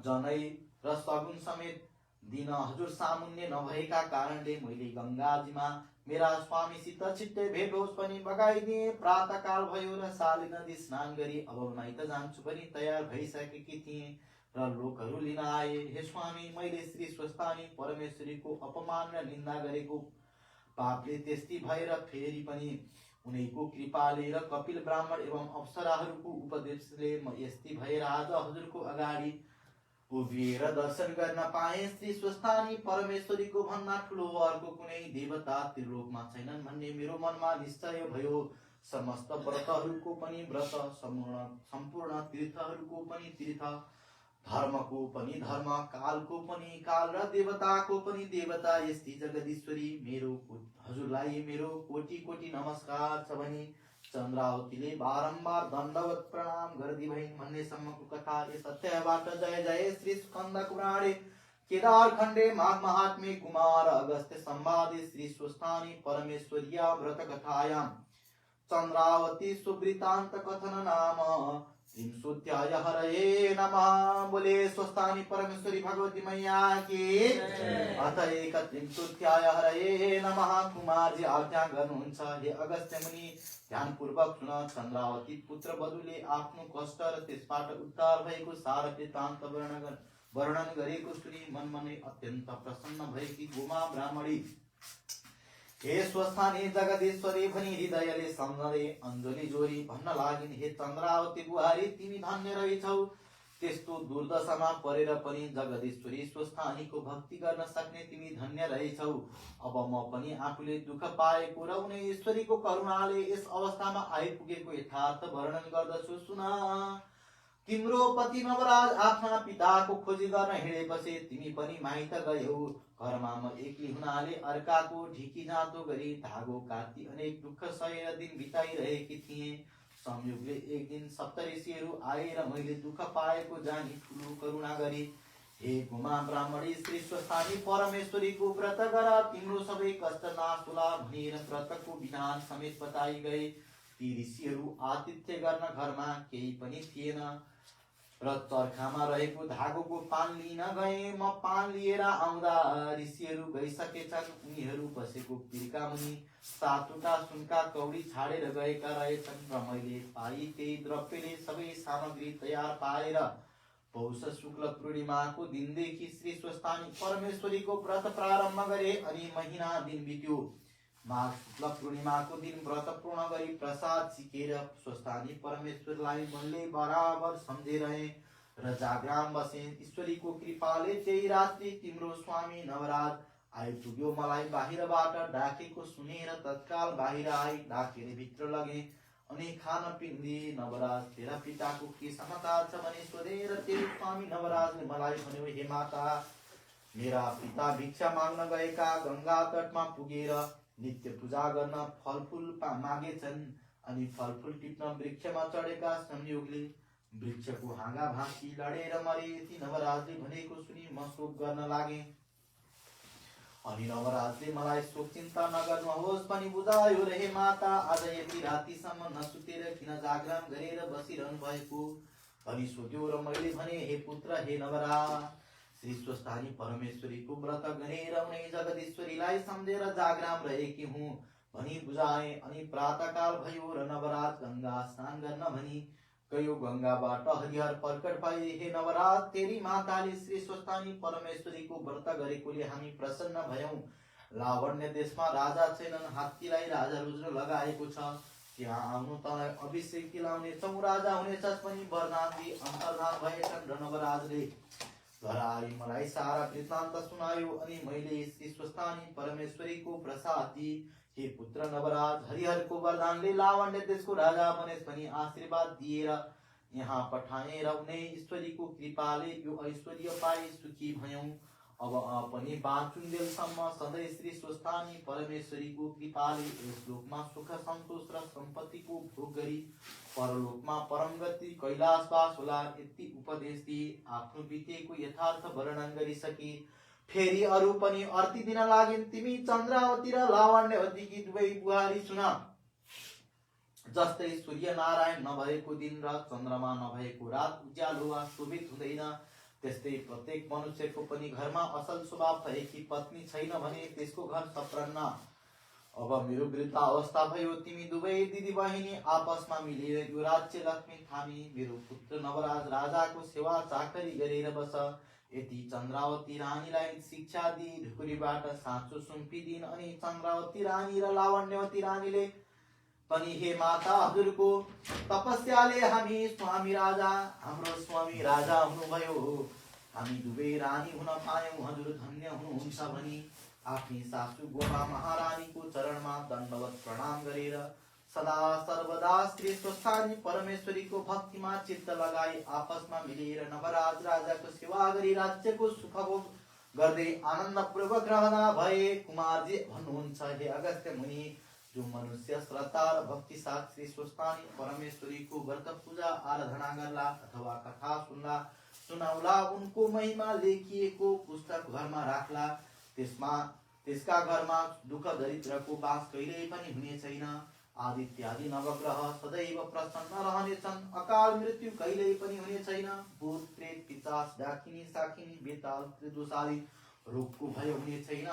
जनै र सगुन समेत दिन हजुर सामुन्ने नभएका कारणले मैले गंगाजीमा मेरा स्वामीसित छिट्टै भेट होस् पनि बगाइदिए। प्रातःकाल भयो र साली नदी स्नान गरी अब माइत जान्छु पनि तयार भइसकेकी थिएँ र लोकहरू लिन आए। हे स्वामी, मैले श्री स्वस्थानी परमेश्वरीको अपमान र निन्दा गरेको पापले त्यस्ती भएर फेरि पनि उनैको कृपाले र कपिल ब्राह्मण एवं अप्सराहरूको उपदेशले म यस्ती भएर आज हजुरको अगाडि उभिएर दर्शन गर्न पाए। श्री स्वस्थानी परमेश्वरीको भन्दा ठुलो अर्को कुनै देवता त्रिलोकमा छैनन् भन्ने मेरो मनमा निश्चय भयो। समस्त व्रतहरूको पनि व्रत, सम्पूर्ण तीर्थहरूको पनि तीर्थ, धर्मको पनि धर्म, कालको पनि काल र देवताको पनि देवता यस्ती जगदीश्वरी मेरो हजुरलाई मेरो कोटि कोटि नमस्कार छ भने चन्द्रावतीले बारम्बार दण्डवत प्रणाम गर्दी भइन् भन्नेसम्मको कथा यस अध्यायबाट जय जय श्री स्कन्द पुराणे केदार खण्डे माघ महात्म्ये कुमार अगस्त्य संवादे श्री स्वस्थानी परमेश्वर्या व्रत कथायां चन्द्रावती सुवृत्तान्त कथन नाम त्रिंशोऽध्याय हरये नमः। बोले स्वस्थानी परमेश्वरी भगवती मैया की अथ एक त्रिंशोऽध्याय हरये नमः। कुमारजी आज्ञा गर्नुहुन्छ हे अगस्त्य मुनि ध्यानपूर्वक सुन। चन्द्रावती पुत्र वधुले आफ्नो कष्ट र त्यसबाट उद्धार भएको सार वृत्तान्त वर्णन गरेको सुनि मनमनै अत्यन्त प्रसन्न भएकी गोमा ब्राह्मणी हे स्वस्थानी जगदीश्वरी भनी हृदयले सम्झँदै अञ्जली जोरी भन्न लागिन् हे चन्द्रावती बुहारी तिमी धन्य रहेछौ। त्यस्तो दुर्दशामा परेर पनि जगदीश्वरी स्वस्थानीको भक्ति गर्न सक्ने तिमी धन्य रहेछौ। अब म पनि आफूले दुःख पाएको र उनी ईश्वरीको करुणाले यस अवस्थामा आइपुगेको यथार्थ वर्णन गर्दछु सुन। तिम्रो पति नवराज आफ्ना पिताको खोजी गर्न हिँडेपछि तिमी पनि माइत गयौ। घरमा म एक्लै हुनाले अर्काको ढिकी जाँतो गरी धागो काटी अनेक दुःख सहेर दिन बिताइरहेकी थिएँ। संयोगले एक दिन सप्तऋषिहरू आएर मैले दुःख पाएको जानी ठुलो करुणा गरी हे गुमा ब्राह्मणी श्री स्वस्थानी परमेश्वरीको व्रत गर तिम्रो सबै कष्ट नाश होला भनेर व्रतको विधान समेत बताइ गए। ती ऋषिहरू आतिथ्य गर्न घरमा केही पनि थिएन र चर्खामा रहेको धागोको पान लिन गए। म पान लिएर आउँदा ऋषिहरू गइसकेछन्। उनीहरू बसेको पिरका मुनि 7वटा सुनका कौडी छाडेर गएका रहेछन् र मैले पाई त्यही द्रव्यले सबै सामग्री तयार पारेर पौष शुक्ल पूर्णिमाको दिनदेखि श्री स्वस्थानी परमेश्वरीको व्रत प्रारम्भ गरे अनि महिना दिन बित्यो। माघ शुक्ल पूर्णिमाको दिन व्रत पूर्ण गरी प्रसाद सिकेर स्वस्थानी परमेश्वरलाई मनले बराबर सम्झिरहे र जागराम बसे। ईश्वरीको कृपाले त्यही रात्रि तिम्रो स्वामी नवराज आइपुग्यो। मलाई बाहिरबाट डाकेको सुनेर तत्काल बाहिर आई डाकेर भित्र लगे अनि खान पिंदी। नवराज तेरा पिताको के समाचार छ भने सोधेर तेरो स्वामी नवराजले मलाई भन्यो हे माता मेरा पिता भिक्षा माग्न गएका गंगा तटमा पुगेर नित्य पूजा गर्न फलफूल मागेछन् अनि फलफूल टिप्न वृक्षमा चढेका संयोगले वृक्षको हाँगा भाँसी लडेर मरे। ती नवराजले भनेको सुनि म शोक गर्न लागे अनि नवराजले मलाई शोक चिन्ता नगर्नुहोस् भनी बुझायो र हे माता आज यति रातिसम्म नसुतेर किन जागरण गरेर बसिरहनु भएको भनी सोध्यो र मैले भने हे पुत्र हे नवराज श्री स्वस्थानी परमेश्वरीको व्रत गरेर उनी जगदीश्वरीलाई सम्झेर जागराम रहेकी हुँ भनी बुझाए। अनि प्रातःकाल भयो र नवराज गंगा स्नान गर्न भनी गयो। गंगाबाट हरिहर प्रकट भए हे नवराज तेरी माताले श्री स्वस्थानी परमेश्वरीको व्रत गरेकोले हामी प्रसन्न भयौं। लावण्य देशमा राजा छैनन् हात्तीलाई राजा रुद्र लगाएको छ त्यहाँ आउनु तँलाई अभिषेक दिलाउनेछौ राजा हुनेछस् पनि वरदान दिई अन्तर्धान भएछन् र नवराजले घर आई मलाई सारा वृत्तान्त सुनायो अनि मैले श्री स्वस्थानी परमेश्वरीको प्रसाद दिई। हे पुत्र नवराज हरिहरको वरदानले लावण्य देशको राजा बनेस् भनी आशीर्वाद दिएर यहाँ पठाए र उनी ईश्वरीको कृपाले यो ऐश्वर्य पाई सुखी भयौं। अब पनि बाँचुन्जेलसम्म सधैँ श्री स्वस्थानी परमेश्वरीको कृपाले यस लोकमा सुख सन्तोष र सम्पत्तिको भोग गरी परलोकमा परम गति कैलाशवास होला यति उपदेश दिए आफ्नो बितेको यथार्थ वर्णन गरिसके। फेरि अरू पनि अर्ती दिन लागिन्। तिमी चन्द्रावती र लावण्यवतीकी दुवै बुहारी सुन। जस्तै सूर्य नारायण नभएको दिन र चन्द्रमा नभएको रात उज्यालो वा शोभित हुँदैन त्यस्तै प्रत्येक मनुष्यको पनि घरमा असल स्वभाव भएकी पत्नी छैन भने त्यसको घर सप्रन्न। अब मेरो वृद्ध अवस्था भयो तिमी दुवै दिदी बहिनी आपसमा मिलेर यो राज्य लक्ष्मी थामी मेरो पुत्र नवराज राजाको सेवा चाकरी गरेर बस। यति चन्द्रावती रानीलाई शिक्षा दिई ढुकुरीबाट साँचो सुम्पिदिन् अनि चन्द्रावती रानी र लावण्यवती रानीले पनि हे माता हजुरको तपस्याले हामी स्वामी राजा हाम्रो स्वामी राजा हुनुभयो हामी दुवै रानी हुन पायौं हजुर धन्य हुनुहुन्छ भनी आफ्नी सासू गोमा महारानीको चरणमा दण्डवत प्रणाम गरेर सदा सर्वदा श्री स्वस्थानी परमेश्वरीको भक्तिमा चित्त लगाई आपसमा मिलेर नवराज राजाको सेवा गरी राज्यको सुखभोग गर्दै आनन्दपूर्वक रहँदा भए। कुमारजी भन्नुहुन्छ हे अगस्त्य मुनि जो मनुष्य श्रद्धा र भक्ति साथ श्री स्वस्थानी परमेश्वरीको व्रत पूजा आराधना गर्ला अथवा कथा सुनाउला, उनको महिमा लेखिएको पुस्तक घरमा राख्ला, त्यसका घरमा दुःख दरिद्रको बास कहिल्यै पनि हुने छैन। आदित्यादि नवग्रह सदैव प्रसन्न रहनेछन्, अकाल मृत्यु कहिल्यै पनि हुने छैन। भूत प्रेत पिशाच डाकिनी साकिनी बेताल त्रिदोषादि रोगको भय हुने छैन।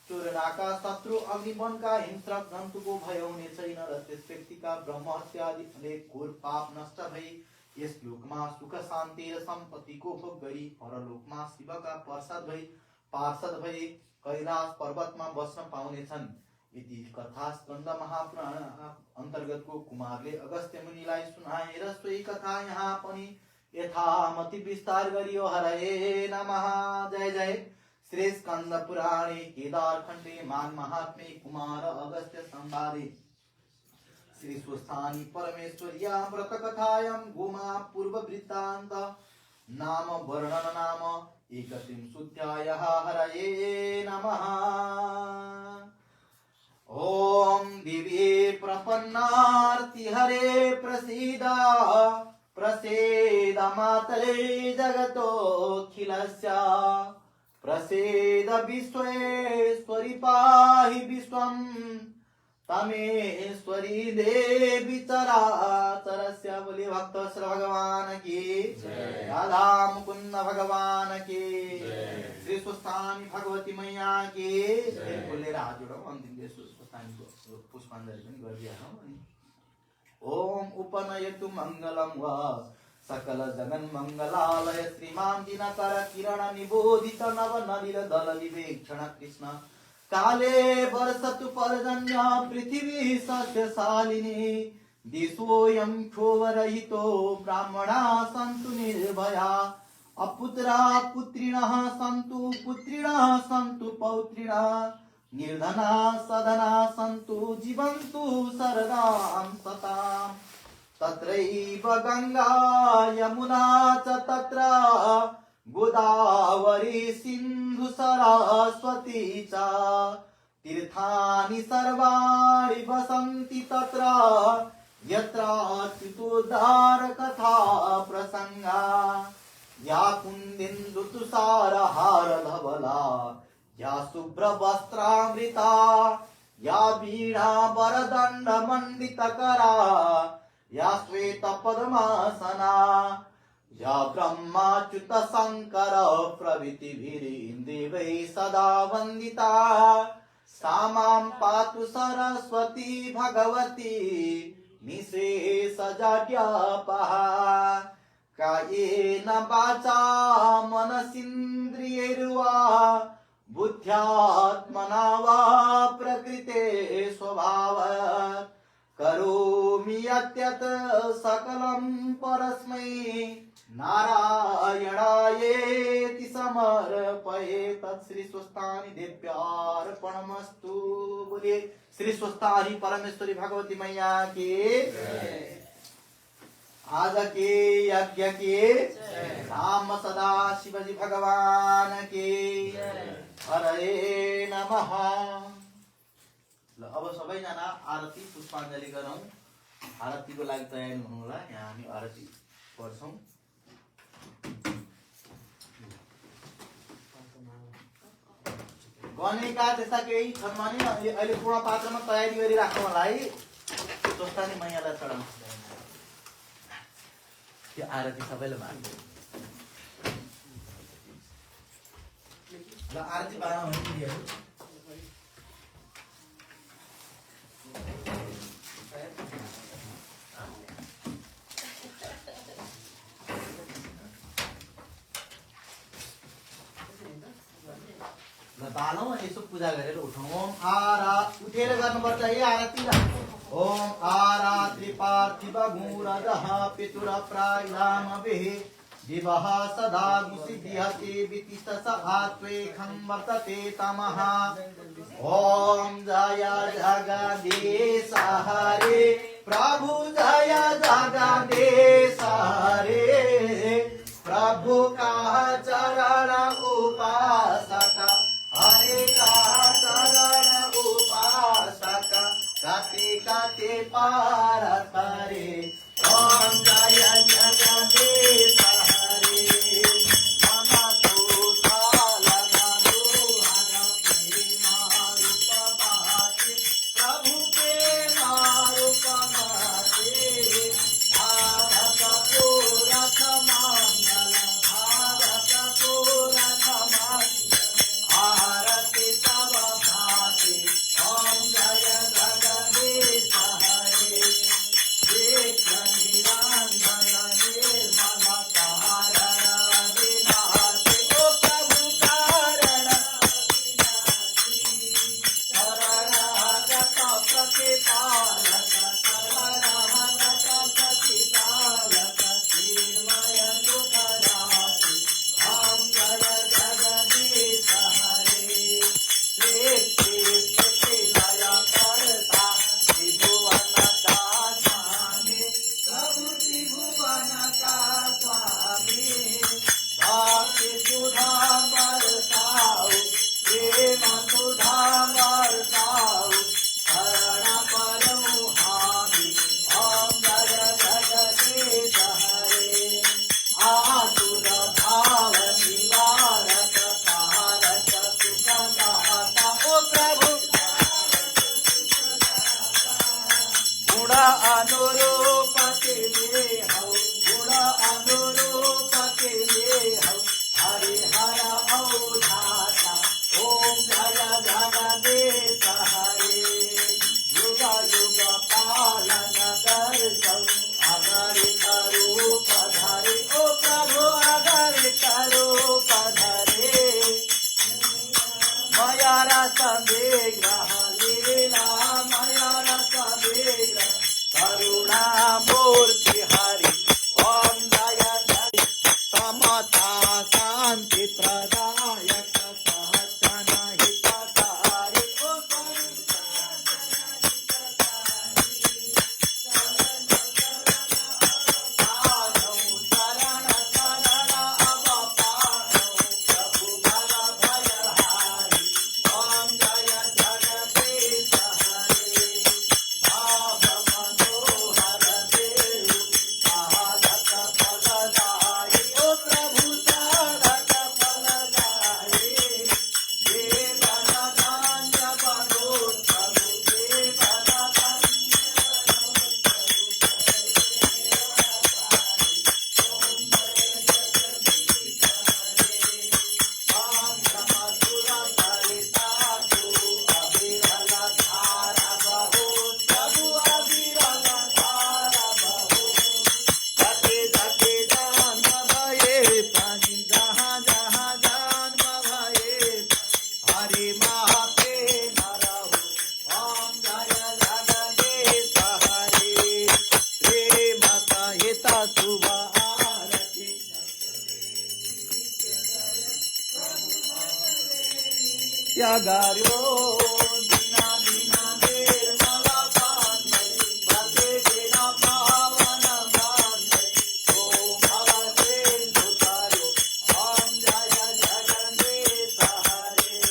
चोर डाका शत्रु अग्निवनका हिंस्रक जन्तुको भय हुने छैन र त्यस व्यक्तिका ब्रह्म हत्यादि अनेक घोर पाप नष्ट भई यस लोकमा सुख शान्ति र सम्पत्तिको भोग गरी परलोकमा शिवका पार्षद भई कैलाश पर्वतमा बस्न पाउनेछन्। इति कथा स्कन्द महापुराण अन्तर्गतको कुमारले अगस्त्य मुनिलाई सुनाए र सोही कथा यहाँ पनि यथामति विस्तार गरियो। हरये नमः। जय जय। श्री स्कंद पुराणे केदार खंडे मान महात्मे कुमार अगस्त्य संवादे श्री स्वस्थानी परमेश्वर्या व्रत कथायां गोमा पूर्व वृत्तांत नाम वर्णन नाम 31 हरये नमः। ओम दिव्ये प्रपन्नार्ति हरे प्रसीद मातरे जगतोऽखिलस्य प्रसीद विश्वेश्वरी पाहि विश्वं तमेश्वरी देवी चराचरस्य। बोले भक्त श्री भगवान की राधा मुकुंद भगवान की श्री स्वस्थानी भगवती मैया की बोले राजुड़ा अंतिम स्वस्थानी को पुष्पांजलि पनि गरिदिया हौ। ओम उपनयतु मंगलम वा सकल जगन मंगलालय श्रीमान दिनकर किरण निबोधित नव नलिल दल विवेक्षण कृष्ण काले वर्षतु पर्जन्य पृथ्वी सस्यशालिनी दिशोऽयं क्षोभरहितो ब्राह्मणा सन्तु निर्भया अपुत्रा पुत्रिणः सन्तु पुत्रिणः सन्तु पौत्रिणः निर्धना सधना सन्तु जीवन्तु शरदां सताम्। तत्रैव गंगा यमुना च तत्र गोदावरी सिंधु सरस्वती च तीर्थानि सर्वाणि वसन्ति तत्र यत्र अच्युतोद्धार कथा प्रसंगा। या कुन्दिन्दु तुषारहार धवला या शुभ्र वस्त्रामृता या वीणा वरदंड मंडितकरा या श्वेत पद्मासना या ब्रह्माच्युत शंकर प्रभृतिभिर्देवैः सदा वंदिता सा मां पातु सरस्वती भगवती निःशेषजाड्यापहा। कायेन वाचा मनसीन्द्रियैर्वा बुद्ध्यात्मना वा प्रकृते स्वभावात् करोमि यत् सकलं परस्मै नारायणायेति समर्पये। तत् श्री स्वस्थानी देव्यार्पणमस्तु। बोलिए श्री स्वस्थानी परमेश्वरी भगवती मैया की आज के यज्ञ के राम सदा शिवजी भगवान के हरे नमः। अब सबैजना आरती पुष्पाञ्जली गरौँ। आरतीको लागि तयारी हुनु होला। यहाँ हामी आरती पढ्छौँ। गनेका त्यस्ता केही छन् भने अहिले पूर्ण पात्रमा तयारी गरिराख्नु होला है। स्वस्थानी मैयालाई चढाउनु त्यो आरती सबैले माग्छ। ल आरती बाह्र भने बालौं अनि यसो पूजा गरेर उठौँ। ओम उठेर गर्नुपर्छ है आरती। ओम आरात्रि पार्थिव गुरजः पितुर प्रायलामभिः दिवः सदा गुसिद्ध्यते वितिष्ठस आत्वेखं वर्तते तमः। ओम जय जगदीश हरे प्रभु जय जगदीश हरे प्रभु का चरण उपासक हरे का चरण उपासक गति जगार्यो दिना दिना देर मला पांडे भक्ते देना पावन पांडे ओम भगवते लुचार्यो ओम जय जगदीश हरे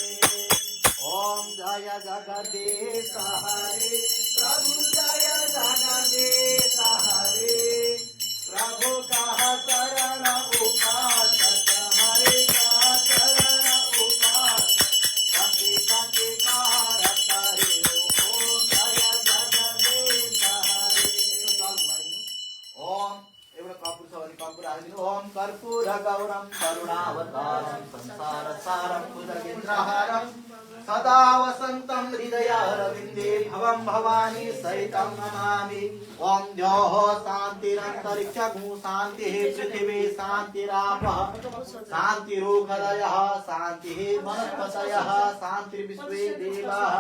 ओम जय जगदीश हरे प्रभु जय जगदीश हरे प्रभु का चरण उपासक हरे का चरण उपासक काके काके कार करे ओम जय जगदीश हरे ओम एउटा कपुर छ भने कपुर हालिदिनु ओम कर्पूर गौरम करुणावतारम संसार सारम भुजगेन्द्रहारम सदा वसन्तं हृदयारविन्दे भवं भवानी सहितं नमामि ओम द्योः शान्तिरन्तरिक्षगु शान्तिः पृथिवी शान्तिरापः शान्तिरोषधयः शान्तिः वनस्पतयः शान्तिर्विश्वे देवाः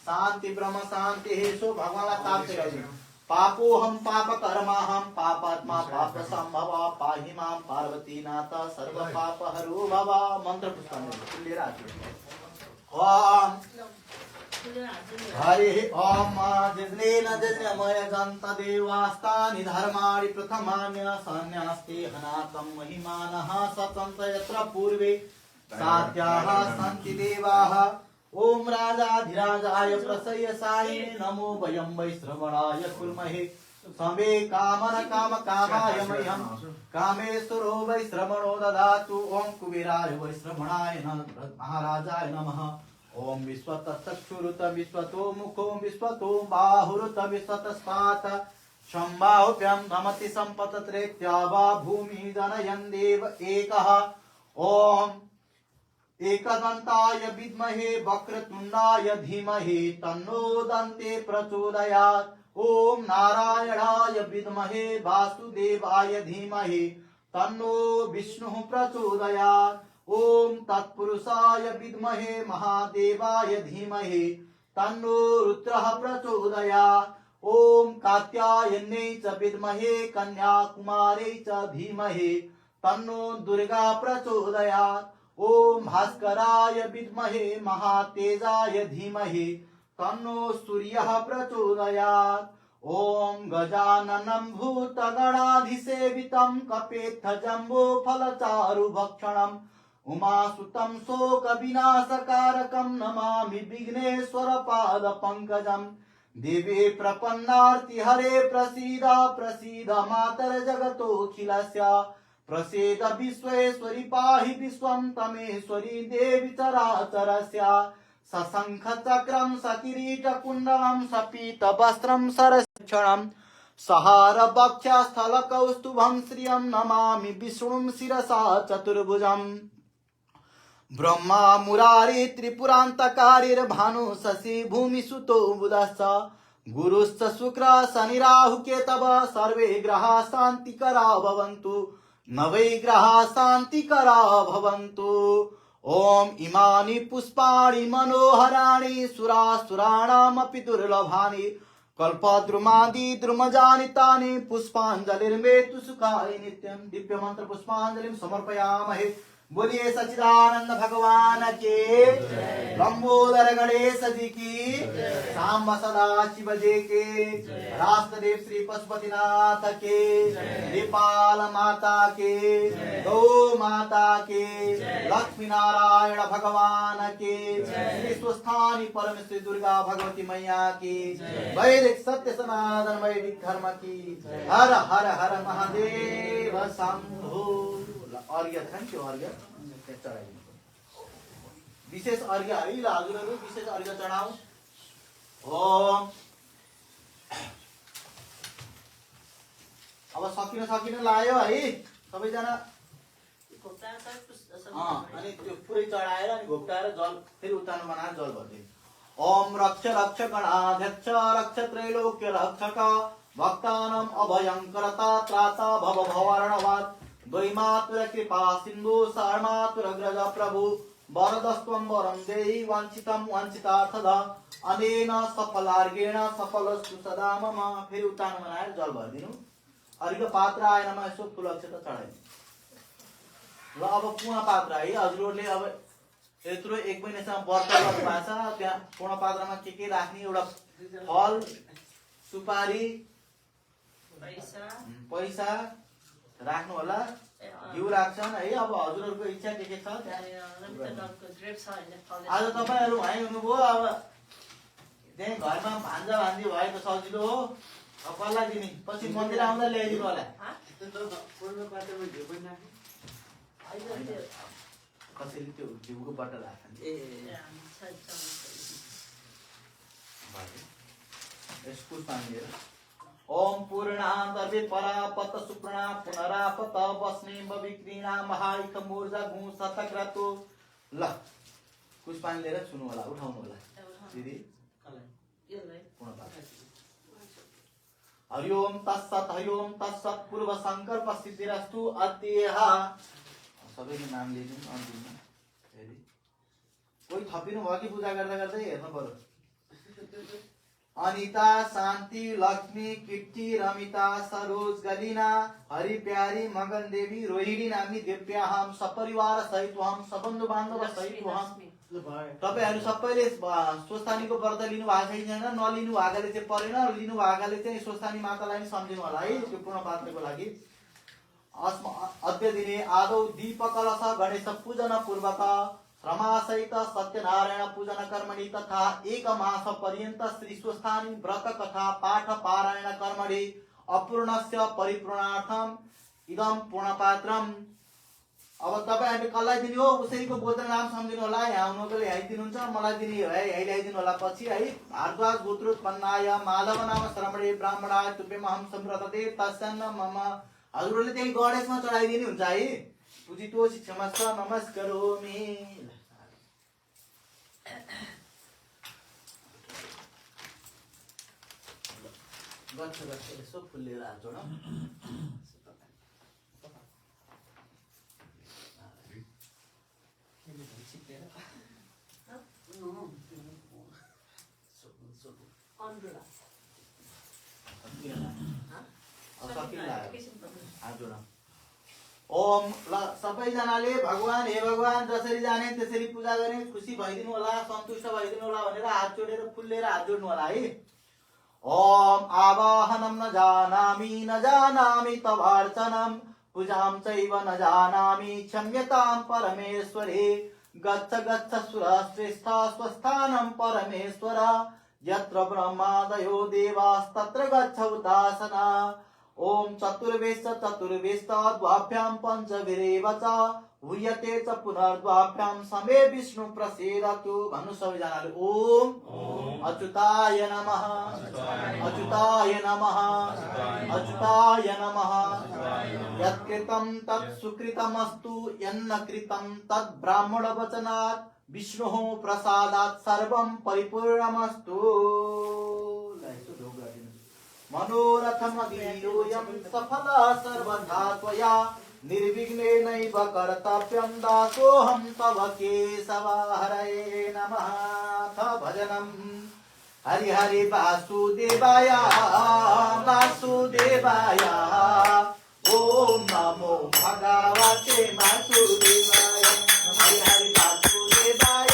शान्ति ब्रह्म शान्तिः सो भगवानलाई ताप्दै गर्नु पापोऽहं पापकर्माहं पापात्मा पापसम्भव पाहि मां पार्वतीनाथ सर्वपापहरो भव मन्त्र पुस्तकले लिएर आछु ओम हरि ओम जिज्ञेन जिज्ञमय गन्त देवास्तानि धर्माणि प्रथमान्य सन्न्यास्ते हनाकं महिमानः सतन्त यत्र पूर्वे सात्याः सन्ति देवाः ओम राजाधिराजाय प्रसयसाय नमो वयं वै श्रवणाय कुर्महे समे कामन काम कामाय मह्यं कामेश्वरो वै श्रवणो ददातु ओम कुबेराय वै श्रवणाय महाराजाय नमः ओम विश्वतश्चक्षुरुत विश्वतो मुखो विश्वतो बाहुरुत विश्वतस्मात् शम्बाहुभ्यं नमति सम्पतत्रेत्या वा भूमि जनयन् देव एकः ओम एकदन्ताय विद्महे वक्रतुण्डाय धीमहि तन्नो दन्ते प्रचोदयात् ओम नारायणाय विद्महे वासुदेवाय धीमहि तन्नो विष्णुः प्रचोदयात् ओम तत्पुरुषाय विद्महे महादेवाय धीमहि तन्नो रुद्रः प्रचोदयात् ओम कात्यायन्यै च विद्महे कन्याकुमार्यै च धीमहि तन्नो दुर्गा प्रचोदयात् ओम भास्कराय विद्महे महातेजाय धीमहि तन्नो सूर्यः प्रचोदयात् ओम गजाननं भूतगणाधिसेवितं कपेत्थजम्बो फलचारुभक्षणम् उमासुतं शोकविनाशकारकं नमामि विघ्नेश्वरपादपङ्कजम् देवे प्रपन्नार्तिहरे प्रसीद प्रसीद मातर्जगतोऽखिलस्य प्रसीद विश्वेश्वरि पाहि विश्वं तमेश्वरि देवि चराचरस्य सशंख चक्रं सकिरीटकुण्डलं सपीतवस्त्रं सरक्षणं सहार वक्षस्थलकौस्तुभं श्रियं नमामि विष्णुं शिरसा चतुर्भुजम् ब्रह्मा मुरारी त्रिपुरान्तकारिर्भानु शशि भूमिसुतो बुधश्च गुरुश्च शुक्र शनिराहुकेतव सर्वे ग्रहाः शान्तिकरा भवन्तु नवै ग्रहाः शान्तिकरा भवन्तु ओम इमानि पुष्पाणि मनोहराणि सुरासुराणामपि दुर्लभानि कल्पद्रुमादि द्रुमजानि तानि पुष्पाञ्जलिर्मेतु सुखाय नित्यं दिव्य मंत्र पुष्पांजलिं समर्पयामहे। बोलिए सच्चिदानंद भगवान के, लंबोदर गणेश जी की, सांब सदा शिव जी के, राष्ट्रदेव श्री पशुपतिनाथ के, नेपाल माता के, गौ माता के, लक्ष्मी नारायण भगवान के, श्री स्वस्थानी परमेश्वरी दुर्गा भगवती मैया की, वैदिक सत्य सनातन वैदिक धर्म की, हर हर हर महादेव शंभो। अर्घ्य थैंक यू अर्घ्य चढाइदिनु विशेष अर्घ्य है ल हजुरहरु विशेष अर्घ्य चढाऊ। ओम अब सकिन लायो है सबैजना अनि त्यो पुरै चढाएर अनि घोप्टाएर जल फेरि उतार्नु बनाएर जल भर्दिनु। ओम रक्ष रक्ष गणाध्यक्ष रक्ष त्रैलोक्य रक्षक भक्तानां अभयंकरता त्राता भव भवारणवाद द्वैमातुर कृपा सिन्धु शर्मातुर ग्रज प्रभु वरदस्त्वं वरं देहि वाञ्छितं वाञ्छितार्थद अनेन सफलार्गेण सफलस्तु सदा मम। फेरि उतार्नु बनाएर जल भरिदिनु। अर्घ्य पात्र आएन यसो फूल अक्षता चढाइदिनु। ल अब पुवा पात्र है हजुरहरूले अब यत्रो 1 महिनासम्म व्रत गर्नु भएको छ त्यहाँ पूर्ण पात्रमा के राख्ने एउटा फल सुपारी पैसा राख्नु होला घिउ राख्छन् है अब हजुरहरूको इच्छा के छ त्यहाँ आज तपाईहरु भाइ हुनुभयो अब त्यही घरमा भान्जा भान्जी भए त सजिलो हो अब कसलाई दिने पछि मन्दिर आउँदा ल्याइदिनु होला कसरी त्यो घिउको बट्टा राख्छन् यसको पानी ओम पूर्णान्तर्वे परापत सुप्रणा पुनरापत बस्ने विक्रीणा महाइक मूर्जा घु शतक्रतो ल पुष्पाञ्जली लिएर सुन्नु होला उठाउनु होला दिदी हरिओम तत्सत पूर्व संकल्प सिद्धिरस्तु अद्यः सबैको नाम लिदिनु अन्तिममा फेरि कोही थपिनु भयो कि पूजा गर्दा गर्दै हेर्नु पर्यो अनिता शान्ति लक्ष्मी कीर्ति रमिता सरोज गलिना हरि प्यारी मगन देवी रोहिणी नामी देव्याहम सपरिवार सहित हम सबन्धु बान्धव सहित हम तपाईहरु सबैले स्वस्थानीको व्रत लिनु भएको छैन नलिनु भएकाले चाहिँ परेन लिनु भएकाले चाहिँ स्वस्थानी मातालाई नि सम्झिनु होला है त्यो पूर्ण पात्रको लागि अद्य दिने आदौ दीपकलश गणेश पूजन पूर्वक रमासहित सत्यनारायण पूजन कर्मणि तथा एक मास पर्यन्त श्री स्वस्थानी व्रत कथा पाठ पारायण कर्मणि अपूर्णस्य परिपूर्णार्थम इदम पूर्णपात्रम अब तपाईहरुले कसलाई दिनु हो उसैको गोत्र नाम सम्झिनु होला यहाँ आउनुकोले ल्याइदिनुहुन्छ मलाई दिने हो है ल्याइदिनु होला पछि है भारद्वाज गोत्रोत्पन्नाय माधव नाम श्रमणे ब्राह्मणाय तुभ्यमहं सम्प्रदते तस्सन्न मम हजुरले त्यही गणेशमा चढाइदिनु हुन्छ है पूजितोषि क्षमस्व नमस्करोमि गच्छ यसो फुल लिएर हात जोड ओम ल सबैजनाले भगवान हे भगवान जसरी जाने त्यसरी पूजा गर्ने खुसी भइदिनु होला सन्तुष्ट भइदिनु होला भनेर हात जोडेर फुल लिएर हात जोड्नु होला है ओम आवाहनं न जानामि तवार्चनं पूजां चैव न जानामि क्षम्यतां परमेश्वरे गच्छ सुरश्रेष्ठ स्वस्थानं परमेश्वर यत्र ब्रह्मादयो देवास्तत्र गच्छ उदासना ओम चतुर्वेश द्वाभ्यां पंचभिरेव च हुयते च पुनर्द्वाभ्यां समे विष्णु प्रसीदतु भन्नु सबैजनाले ओम अच्युताय नमः अच्युताय नमः अच्युताय नमः यत्कृतं तत् सुकृतमस्तु यन्न कृतं तत् ब्राह्मण वचनात् विष्णुः प्रसादात् सर्वं परिपूर्णमस्तु मनोरथमधीरोऽयं सफलः सर्वथा त्वया निर्विघ्नेनैव कर्तव्यं दासोऽहं तव केशव हरये नमः भजनं हरि हरि वासुदेवाय वासुदेवाय ओम नमो भगवते वासुदेवाय हरि हरि वासुदेवाय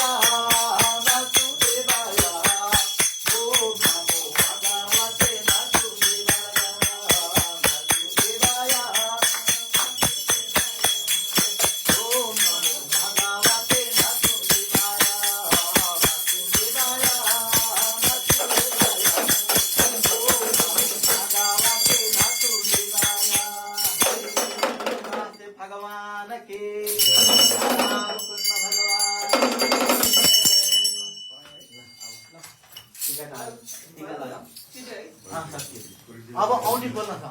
अब औंठी बोल्न छ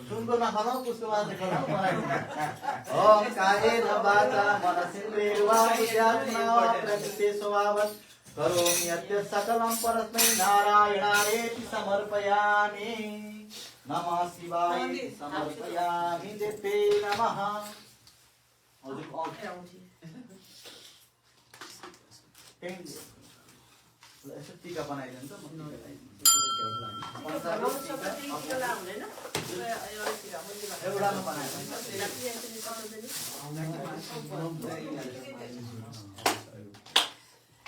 सुनको नखाऊ पुष्को मात्र खाऊ मलाई ओम कायेन वाचा मनसेन्द्रियर्वा बुद्ध्यात्मना प्रकृते स्वभावत् करोमि यद्य सकलं परस्मै नारायणायेति समर्पयामि नमः शिवाय समर्पयामि देवे नमः हजुर औंठी यसो टीका बनाइदिनु त एउटा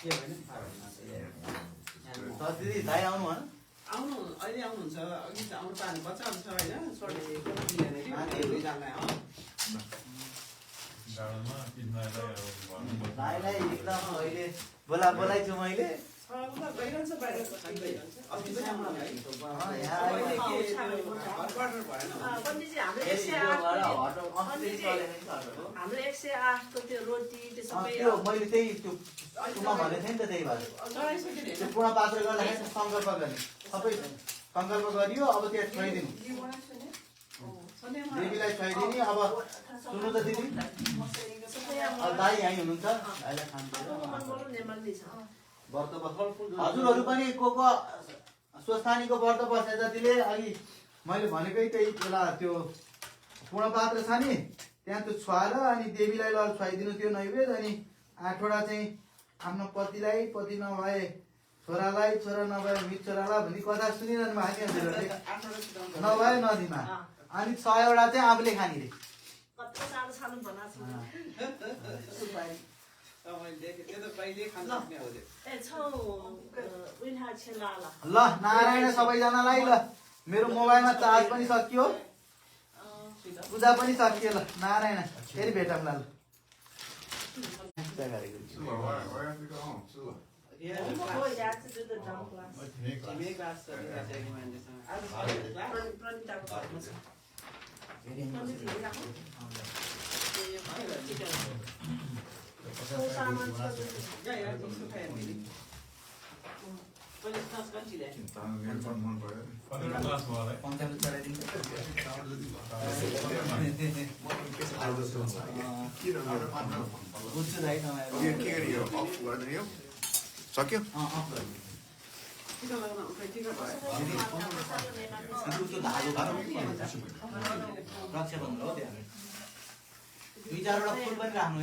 के भने सर दिदी दाइ आउनु भन आउनु अहिले आउनुहुन्छ अघि त आउनु पार्ने बच्चा हुन्छ होइन छोडेर दाइलाई एकदम अहिले बोलाइछु मैले पण्डितजी हाम्रो 108 को त्यो रोटी त्यो सबै त्यो मैले त्यही त्यो तुमा भनेको थिएँ नि त त्यही भएर त्यो पूर्ण पात्र गर्दाखेरि सङ्कल्प गर्ने सबै सङ्कल्प गरियो अब त्यहाँ छोइदिनु देवीलाई छोइदिने अब सुन्नु त दिदी दाइ यहीँ हुनुहुन्छ दाइलाई खान्छ व्रत हजुरहरू पनि को स्वस्थानीको व्रत बस्ने जतिले अघि मैले भनेकै त्यही बेला त्यो पूर्णपात्र छ नि त्यहाँ त्यो छुवाएर अनि देवीलाई ल छुवाइदिनु त्यो नैवेद्य अनि 8 वटा चाहिँ आफ्नो पतिलाई पति नभए छोरालाई छोरा नभए मित छोरालाई भन्ने कथा सुनिरहनु भएको थियो नभए नदीमा अनि 100 वटा चाहिँ आफूले खाने रे कत्रो सानो सानो बनाएको ल नारायण सबैजनालाई ल मेरो मोबाइलमा चार्ज पनि सकियो पूजा पनि सकियो ल नारायण फेरि भेटौँला ल सक्यो रक्षाबन्धन हो त्यहाँ 2-4 वटा फुल पनि राख्नु